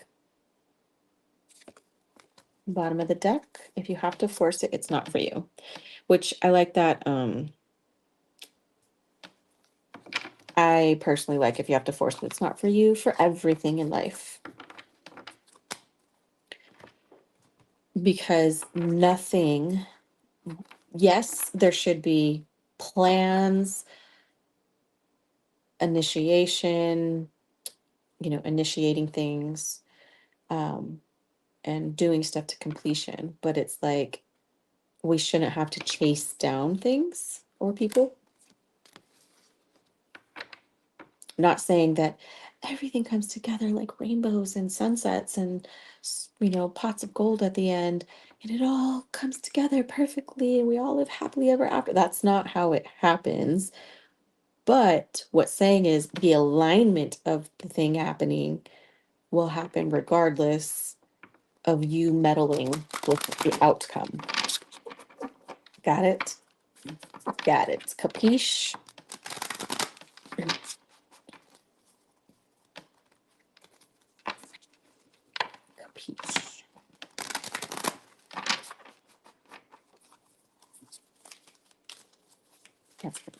Bottom of the deck, if you have to force it, it's not for you. Which I like that. I personally like if you have to force it, it's not for you for everything in life. Because nothing, yes, there should be plans, initiation, initiating things, and doing stuff to completion. But it's like we shouldn't have to chase down things or people. Not saying that everything comes together like rainbows and sunsets and pots of gold at the end, and it all comes together perfectly and we all live happily ever after. That's not how it happens. But what's saying is the alignment of the thing happening will happen regardless of you meddling with the outcome. Got it? Got it. Capiche? Capiche. That's good.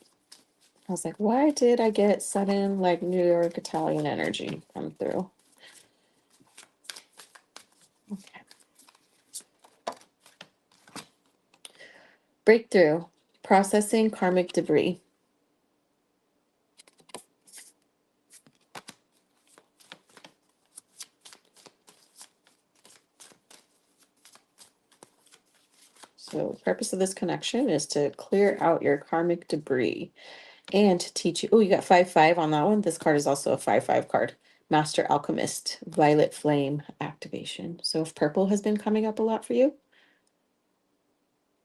I was like, why did I get sudden like New York Italian energy come through? Okay. Breakthrough. Processing karmic debris. So the purpose of this connection is to clear out your karmic debris and to teach you. Oh, you got 5/5 on that one. This card is also a 5/5 card. Master Alchemist, Violet Flame activation. So if purple has been coming up a lot for you,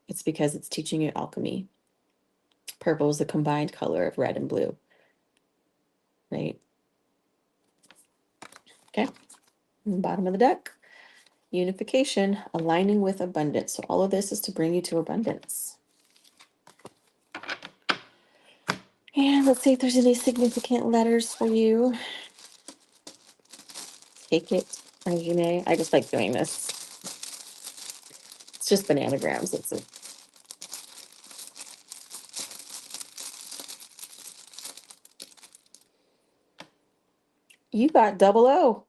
it's because it's teaching you alchemy. Purple is the combined color of red and blue, right? Okay. Bottom of the deck, unification, aligning with abundance. So all of this is to bring you to abundance. And let's see if there's any significant letters for you. Take it as you may. I just like doing this. It's just bananagrams. It's a You got 00.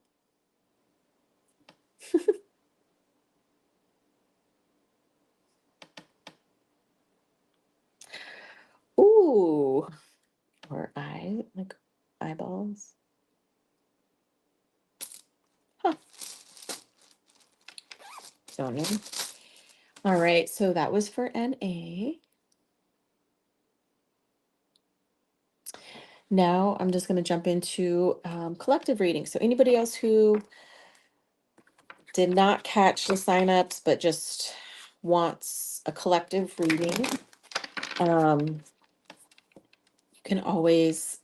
Ooh. Or like eyeballs. Huh. Don't know. All right, so that was for NA. Now I'm just going to jump into collective reading. So anybody else who did not catch the signups but just wants a collective reading, you can always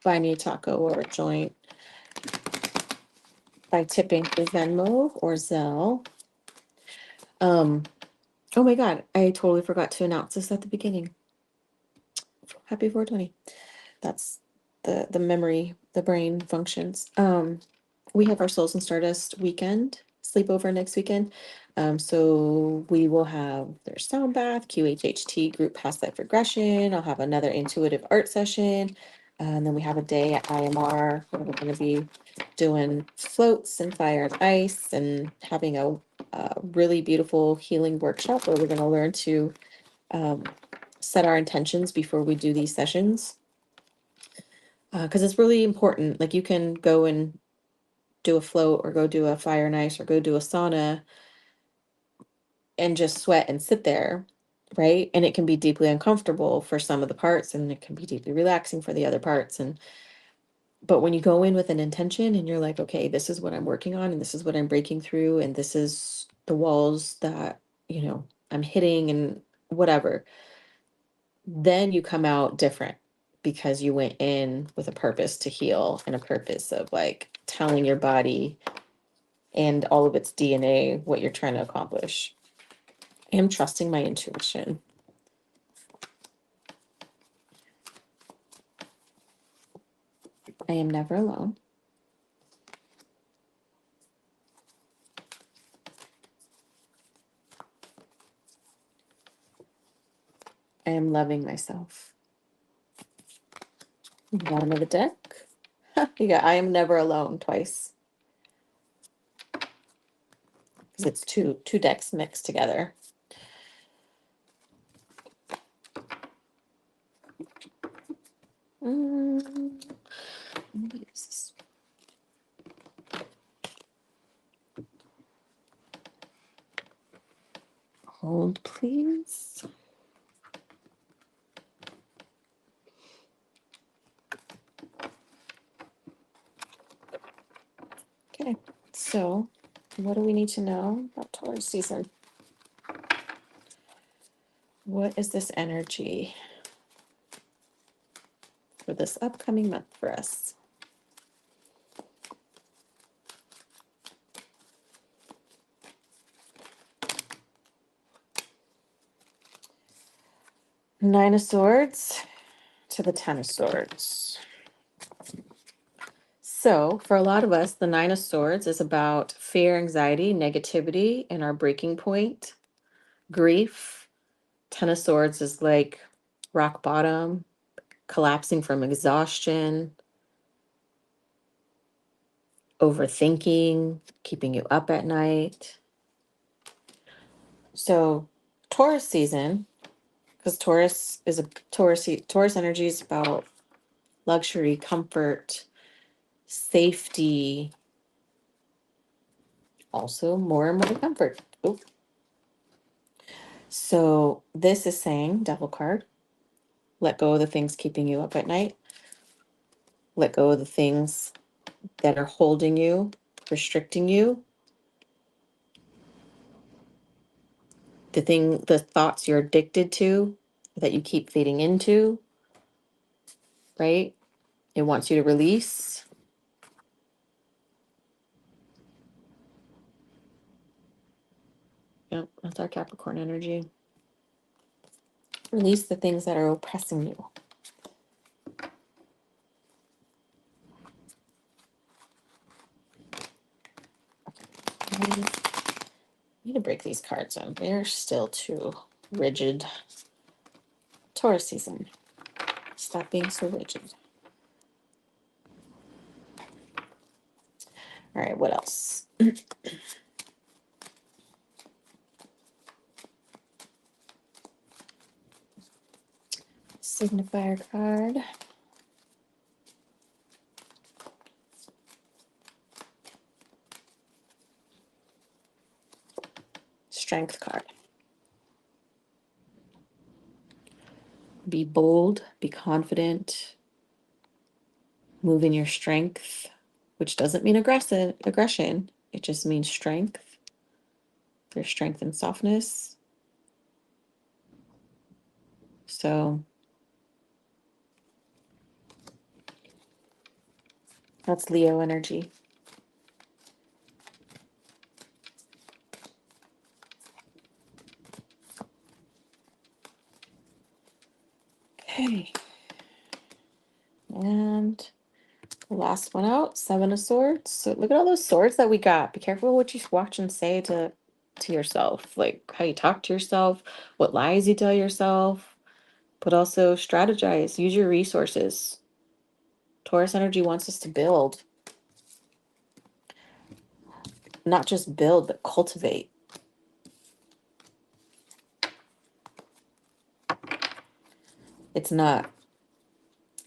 buy me a taco or a joint by tipping the Venmo or Zelle. Oh my God, I totally forgot to announce this at the beginning. Happy 420. That's the memory, the brain functions. We have our Souls and Stardust weekend, sleepover next weekend. So we will have their sound bath, QHHT group past life regression. I'll have another intuitive art session. And then we have a day at IMR where we're going to be doing floats and fire and ice and having a really beautiful healing workshop where we're going to learn to set our intentions before we do these sessions. Because it's really important. Like you can go and do a float or go do a fire and ice or go do a sauna and just sweat and sit there, right? And it can be deeply uncomfortable for some of the parts and it can be deeply relaxing for the other parts. But when you go in with an intention and you're like, okay, this is what I'm working on and this is what I'm breaking through and this is the walls that, I'm hitting and whatever, then you come out different because you went in with a purpose to heal and a purpose of like telling your body and all of its DNA what you're trying to accomplish. I am trusting my intuition. I am never alone. I am loving myself. Bottom of the deck. You got I am never alone twice. Because it's two decks mixed together. Hold, please. Okay, so what do we need to know about Taurus season? What is this energy for this upcoming month for us? Nine of Swords to the Ten of Swords. So for a lot of us, the Nine of Swords is about fear, anxiety, negativity, and our breaking point, grief. Ten of Swords is like rock bottom, collapsing from exhaustion, overthinking, keeping you up at night. So Taurus season, because Taurus energy is about luxury, comfort, safety, also more and more comfort. Oop. So this is saying, Devil card, let go of the things keeping you up at night. Let go of the things that are holding you, restricting you. The thoughts you're addicted to, that you keep feeding into, right? It wants you to release. Yep, that's our Capricorn energy. Release the things that are oppressing you. I need to break these cards in. They're still too rigid. Taurus season. Stop being so rigid. All right, what else? Signifier card. Strength card. Be bold, be confident, move in your strength, which doesn't mean aggression. It just means strength. There's strength and softness. So that's Leo energy. Okay. And the last one out, Seven of Swords. So look at all those swords that we got. Be careful what you watch and say to yourself, like how you talk to yourself, what lies you tell yourself, but also strategize, use your resources. Taurus energy wants us to build, not just build, but cultivate. It's not,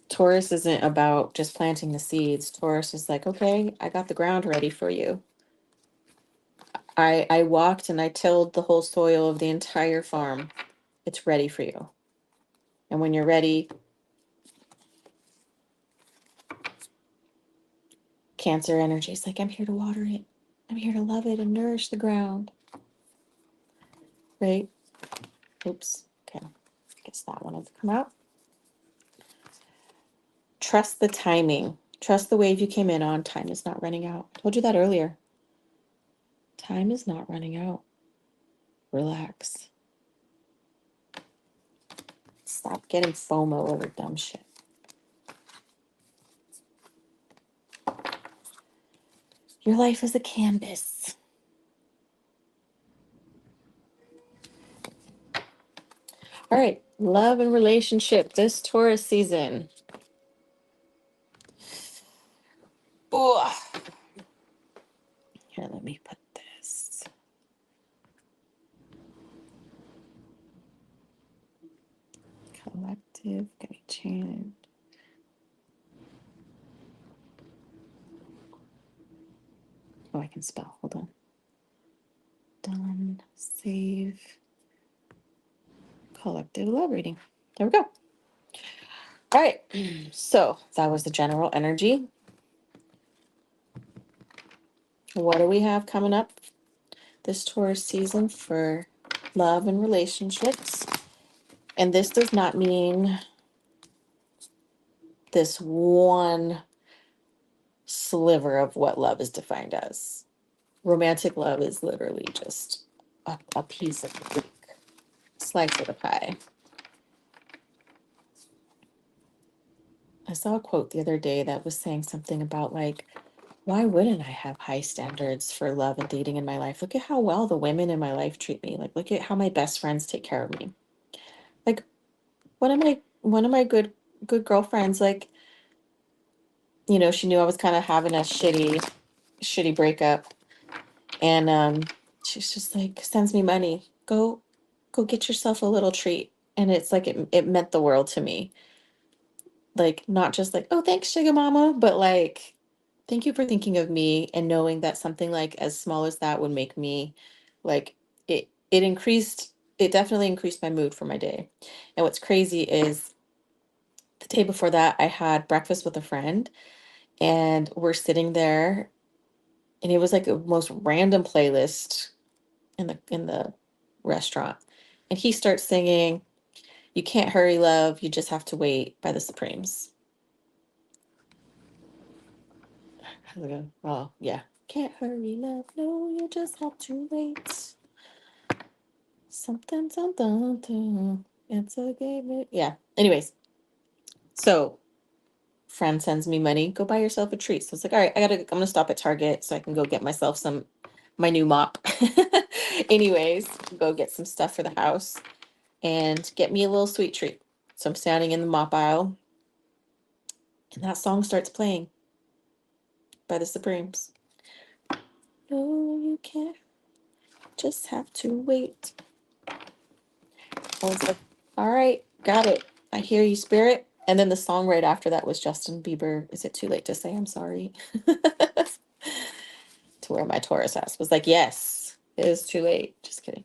Taurus isn't about just planting the seeds. Taurus is like, okay, I got the ground ready for you. I walked and I tilled the whole soil of the entire farm. It's ready for you. And when you're ready, Cancer energy is like, I'm here to water it. I'm here to love it and nourish the ground. Right? Oops. Okay. Guess that one has come out. Trust the timing. Trust the wave you came in on. Time is not running out. I told you that earlier. Time is not running out. Relax. Stop getting FOMO over dumb shit. Your life is a canvas. All right, love and relationship this Taurus season. Oh, here, let me put this. Collective, gonna change. Oh, I can spell. Hold on. Done. Save. Collective love reading. There we go. All right. So that was the general energy. What do we have coming up this Taurus season for love and relationships? And this does not mean this one sliver of what love is defined as. Romantic love is literally just a piece of the cake, slice of the pie. I saw a quote the other day that was saying something about like, why wouldn't I have high standards for love and dating in my life? Look at how well the women in my life treat me. Like, look at how my best friends take care of me. Like, one of my good girlfriends, like, she knew I was kind of having a shitty breakup, and she's just like sends me money. Go get yourself a little treat. And it's like it meant the world to me. Like, not just like, oh, thanks, Sugar Mama, but like, thank you for thinking of me and knowing that something like as small as that would make me like it definitely increased my mood for my day. And what's crazy is the day before that I had breakfast with a friend, and we're sitting there, and it was like a most random playlist in the restaurant. And he starts singing "You Can't Hurry Love, You Just Have to Wait" by the Supremes. I was like, oh yeah. Can't hurry love, no, you just have to wait. Something, something, it's a game. Yeah. Anyways, so friend sends me money. Go buy yourself a treat. So it's like, all right, I'm gonna stop at Target so I can go get myself my new mop. Anyways, go get some stuff for the house and get me a little sweet treat. So I'm standing in the mop aisle, and that song starts playing by the Supremes. No, you can't. Just have to wait. I was like, all right, got it. I hear you, spirit. And then the song right after that was Justin Bieber, Is It Too Late to Say I'm Sorry? To where my Taurus ass was like, yes, it is too late. Just kidding.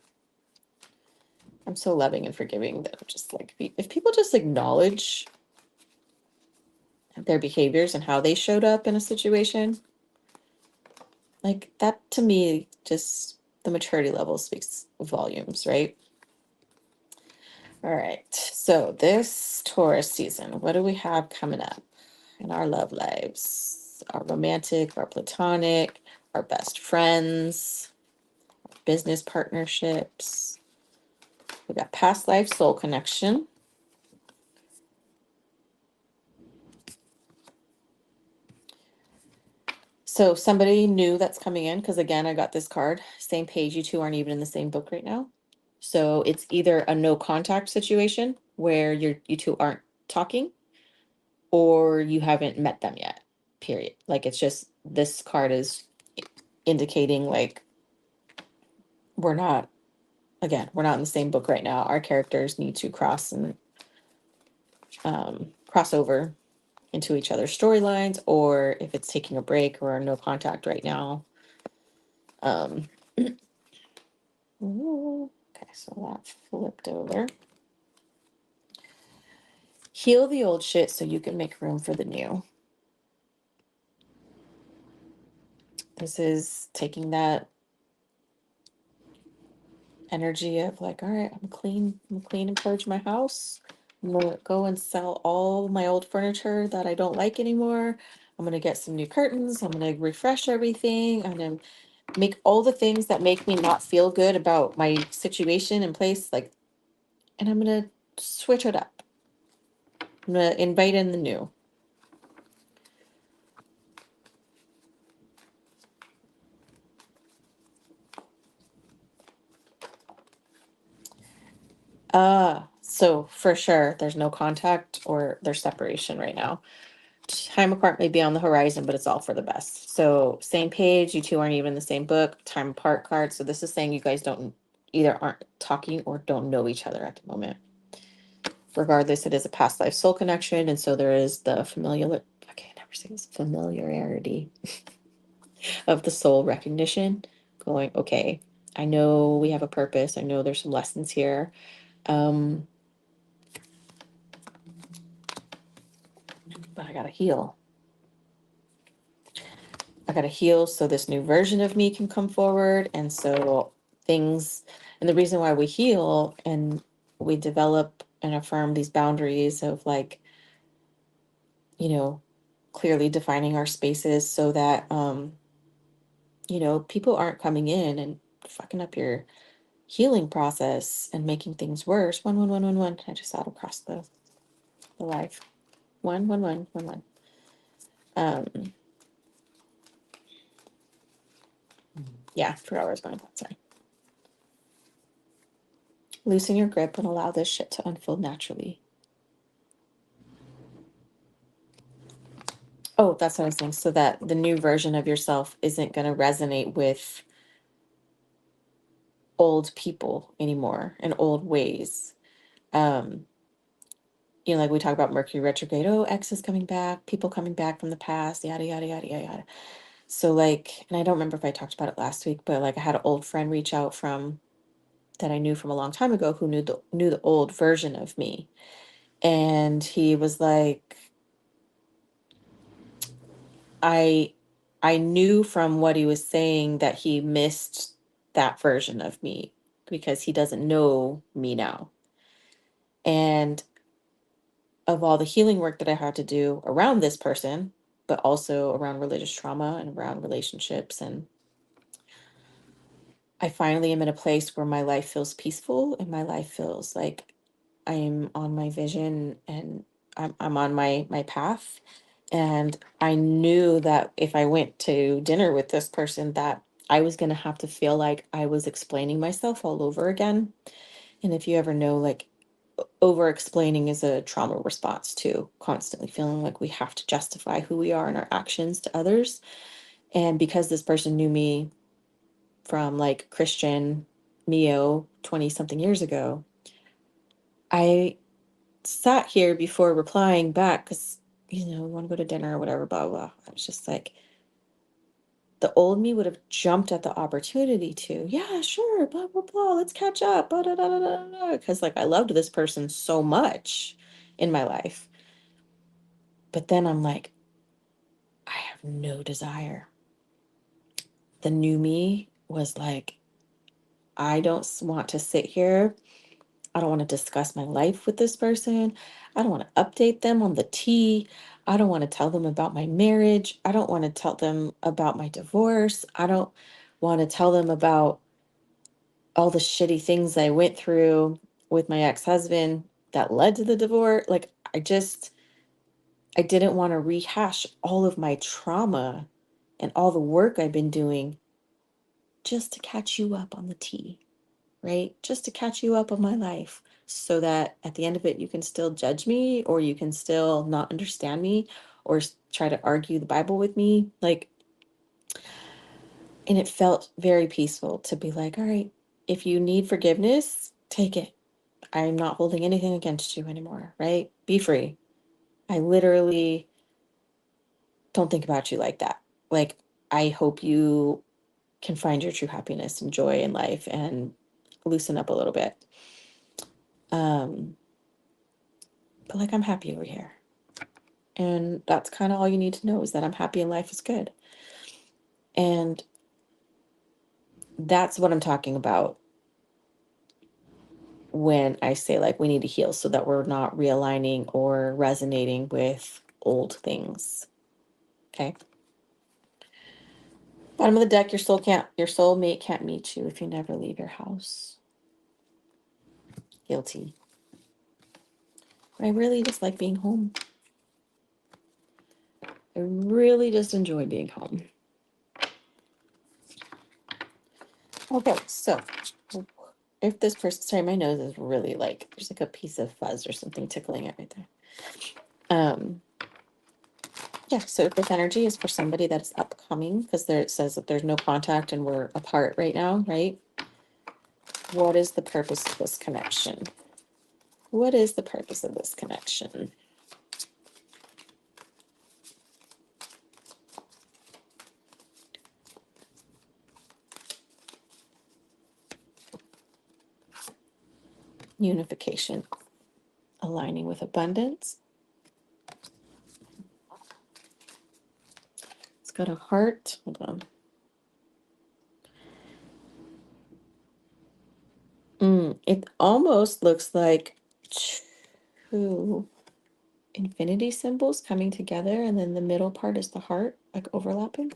I'm so loving and forgiving that I'm just like, if people just acknowledge their behaviors and how they showed up in a situation, like that to me, just the maturity level speaks volumes, right? All right. So this Taurus season, what do we have coming up in our love lives? Our romantic, our platonic, our best friends, business partnerships. We got past life soul connection. So somebody new that's coming in, because again, I got this card, same page. You two aren't even in the same book right now. So it's either a no contact situation where you two aren't talking, or you haven't met them yet, period. Like, it's just, this card is indicating like we're not, again, we're not in the same book right now. Our characters need to cross over into each other's storylines, or if it's taking a break or no contact right now. um okay, so that flipped over. Heal the old shit so you can make room for the new. This is taking that energy of like, all right, I'm clean and purge my house. I'm gonna go and sell all my old furniture that I don't like anymore. I'm gonna get some new curtains. I'm gonna refresh everything. I'm gonna make all the things that make me not feel good about my situation in place, like, and I'm gonna switch it up. I'm gonna invite in the new. So for sure, there's no contact or there's separation right now. Time apart may be on the horizon, but it's all for the best. So same page, you two aren't even in the same book, time apart card. So this is saying you guys don't either aren't talking or don't know each other at the moment. Regardless, it is a past life soul connection. And so there is the familiar, I can't never say this, familiarity of the soul recognition going, okay, I know we have a purpose. I know there's some lessons here. But I gotta heal. I gotta heal so this new version of me can come forward. And so things, and the reason why we heal and we develop and affirm these boundaries of like, you know, clearly defining our spaces so that, people aren't coming in and fucking up your healing process and making things worse. 11111. I just saw it across the life. 11111. Um, yeah, 4 hours going. Sorry. Loosen your grip and allow this shit to unfold naturally. Oh, that's what I was saying. So that the new version of yourself isn't going to resonate with old people anymore and old ways. Um, like we talk about Mercury retrograde. Oh, X is coming back, people coming back from the past, yada, yada, yada, yada, yada. So like, and I don't remember if I talked about it last week, but like I had an old friend reach out from that I knew from a long time ago who knew the old version of me. And he was like, I I knew from what he was saying that he missed that version of me because he doesn't know me now. And of all the healing work that I had to do around this person, but also around religious trauma and around relationships, and I finally am in a place where my life feels peaceful and my life feels like I'm on my vision and I'm on my path. And I knew that if I went to dinner with this person, that I was going to have to feel like I was explaining myself all over again. And if you ever know, like, over explaining is a trauma response to constantly feeling like we have to justify who we are and our actions to others. And because this person knew me from like Christian Mio 20 something years ago, I sat here before replying back because, we want to go to dinner or whatever, blah, blah. I was just like, the old me would have jumped at the opportunity to, yeah, sure, blah, blah, blah, let's catch up, blah, blah, blah, blah, blah, blah, because like I loved this person so much in my life. But then I'm like, I have no desire. The new me was like, I don't want to sit here. I don't want to discuss my life with this person. I don't want to update them on the tea. I don't want to tell them about my marriage. I don't want to tell them about my divorce. I don't want to tell them about all the shitty things I went through with my ex-husband that led to the divorce. Like, I didn't want to rehash all of my trauma and all the work I've been doing just to catch you up on the tea, right? Just to catch you up on my life so that at the end of it, you can still judge me or you can still not understand me or try to argue the Bible with me. Like, and it felt very peaceful to be like, all right, if you need forgiveness, take it. I'm not holding anything against you anymore, right? Be free. I literally don't think about you like that. Like, I hope you can find your true happiness and joy in life and loosen up a little bit. But like, I'm happy over here. And that's kind of all you need to know is that I'm happy and life is good. And that's what I'm talking about when I say like we need to heal so that we're not realigning or resonating with old things. Okay. Bottom of the deck, your soulmate can't meet you if you never leave your house. Guilty. But I really just like being home. I really just enjoy being home. Okay, so if this person, sorry, my nose is really like, there's like a piece of fuzz or something tickling it right there. Yeah, so if this energy is for somebody that is upcoming, because there it says that there's no contact and we're apart right now, right? What is the purpose of this connection? What is the purpose of this connection? Unification, aligning with abundance. It's got a heart. Hold on. It almost looks like two infinity symbols coming together, and then the middle part is the heart, like overlapping.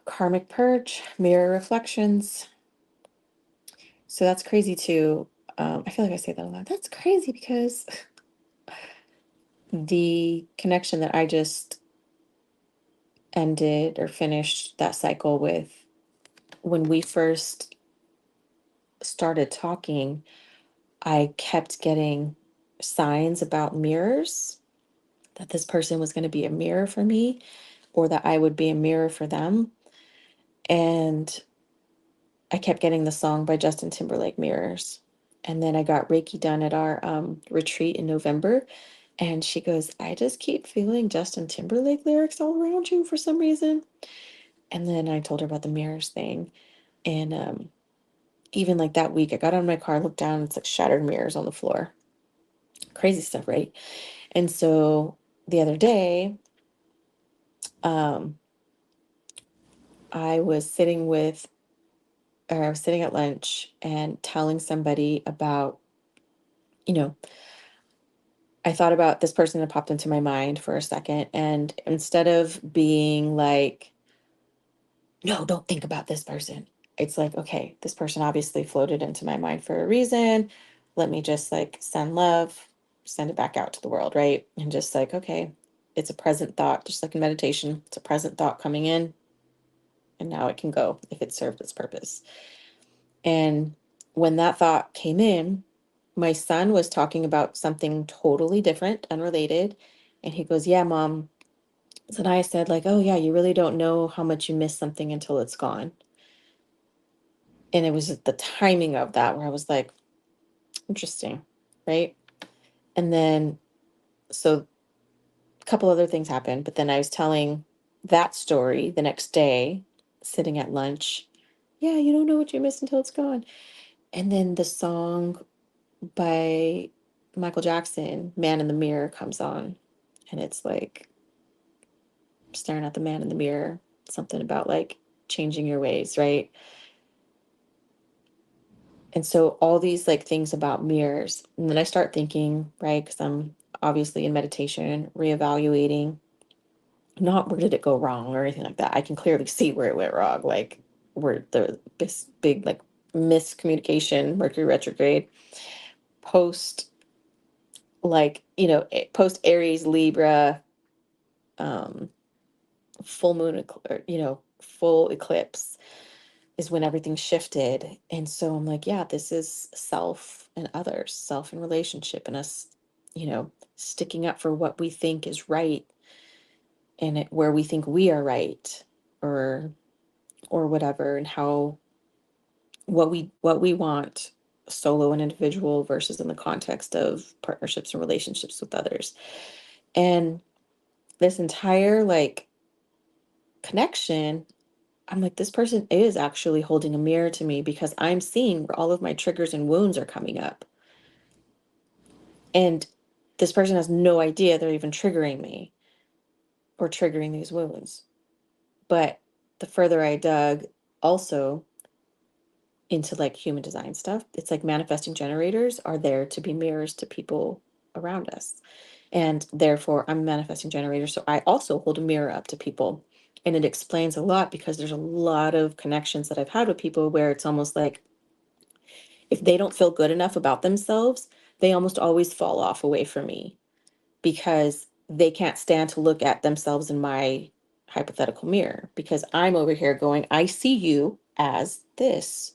Karmic purge, mirror reflections. So that's crazy too. I feel like I say that a lot. That's crazy because the connection that I just ended or finished that cycle with, when we first started talking, I kept getting signs about mirrors, that this person was going to be a mirror for me, or that I would be a mirror for them. And I kept getting the song by Justin Timberlake, Mirrors. And then I got Reiki done at our retreat in November. And she goes, I just keep feeling Justin Timberlake lyrics all around you for some reason. And then I told her about the mirrors thing. And even like that week, I got out of my car, looked down, it's like shattered mirrors on the floor. Crazy stuff, right? And so the other day, um, I was sitting with, or I was sitting at lunch and telling somebody about, you know, I thought about this person that popped into my mind for a second. And instead of being like, no, don't think about this person, it's like, okay, this person obviously floated into my mind for a reason. Let me just like send love, send it back out to the world, right? And just like, okay, it's a present thought, just like in meditation, it's a present thought coming in, and now it can go if it served its purpose. And when that thought came in, my son was talking about something totally different, unrelated. And he goes, yeah, mom. So then I said, like, oh, yeah, you really don't know how much you miss something until it's gone. And it was just the timing of that where I was like, interesting. Right. And then, so a couple other things happened. But then I was telling that story the next day, sitting at lunch. Yeah, you don't know what you miss until it's gone. And then the song by Michael Jackson, Man in the Mirror, comes on. And it's like staring at the man in the mirror, something about like changing your ways, right? And so all these like things about mirrors. And then I start thinking, right? Because I'm obviously in meditation, reevaluating, not where did it go wrong or anything like that. I can clearly see where it went wrong, like where this big like miscommunication, Mercury retrograde, post like, post Aries, Libra, um, full moon, full eclipse is when everything shifted. And so I'm like, yeah, this is self and others, self and relationship, and us, sticking up for what we think is right, and where we think we are right, or whatever, and how what we want solo and individual versus in the context of partnerships and relationships with others. And this entire like connection, I'm like, this person is actually holding a mirror to me, because I'm seeing where all of my triggers and wounds are coming up. And this person has no idea they're even triggering me or triggering these wounds. But the further I dug also into like human design stuff, it's like manifesting generators are there to be mirrors to people around us. And therefore, I'm a manifesting generator. So I also hold a mirror up to people. And it explains a lot, because there's a lot of connections that I've had with people where it's almost like if they don't feel good enough about themselves, they almost always fall off away from me, because they can't stand to look at themselves in my hypothetical mirror because I'm over here going, I see you as this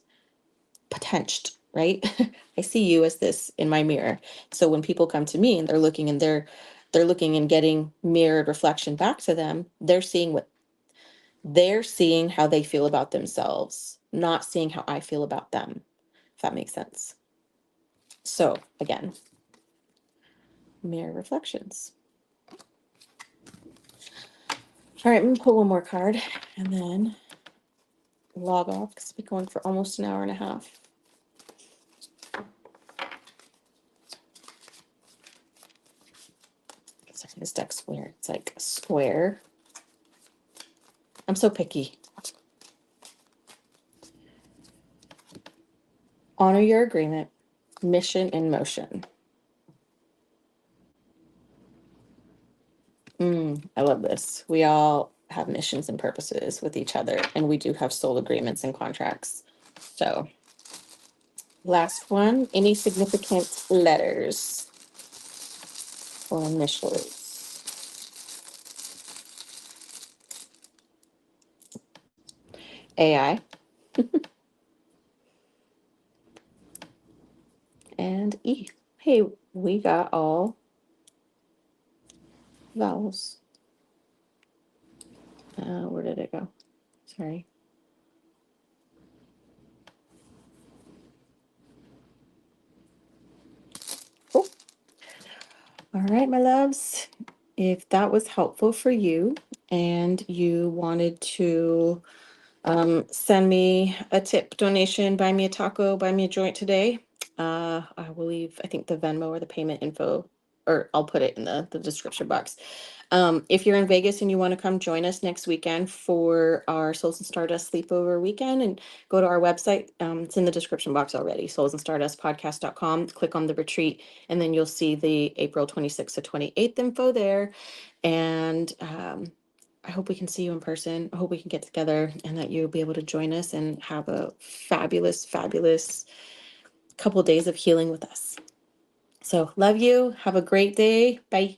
potential, right? I see you as this in my mirror. So when people come to me and they're looking and getting mirrored reflection back to them, they're seeing how they feel about themselves, not seeing how I feel about them, if that makes sense. So again, mirror reflections. All right, I'm gonna pull one more card and then log off because we're going for almost an hour and a half. Sorry, this deck's weird. It's like a square. I'm so picky. Honor your agreement. Mission in motion. I love this. We all have missions and purposes with each other, and we do have soul agreements and contracts. So, last one, any significant letters or initials? AI and E. Hey, we got all vowels. Where did it go? Sorry. Cool. All right, my loves. If that was helpful for you and you wanted to send me a tip donation, buy me a taco, buy me a joint today, I will leave, I think, the Venmo or the payment info, or I'll put it in the description box. If you're in Vegas and you want to come join us next weekend for our Souls and Stardust sleepover weekend, and go to our website, it's in the description box already, soulsandstardustpodcast.com. Click on the retreat, and then you'll see the April 26th to 28th info there. And I hope we can see you in person. I hope we can get together and that you'll be able to join us and have a fabulous, fabulous couple days of healing with us. So love you. Have a great day. Bye.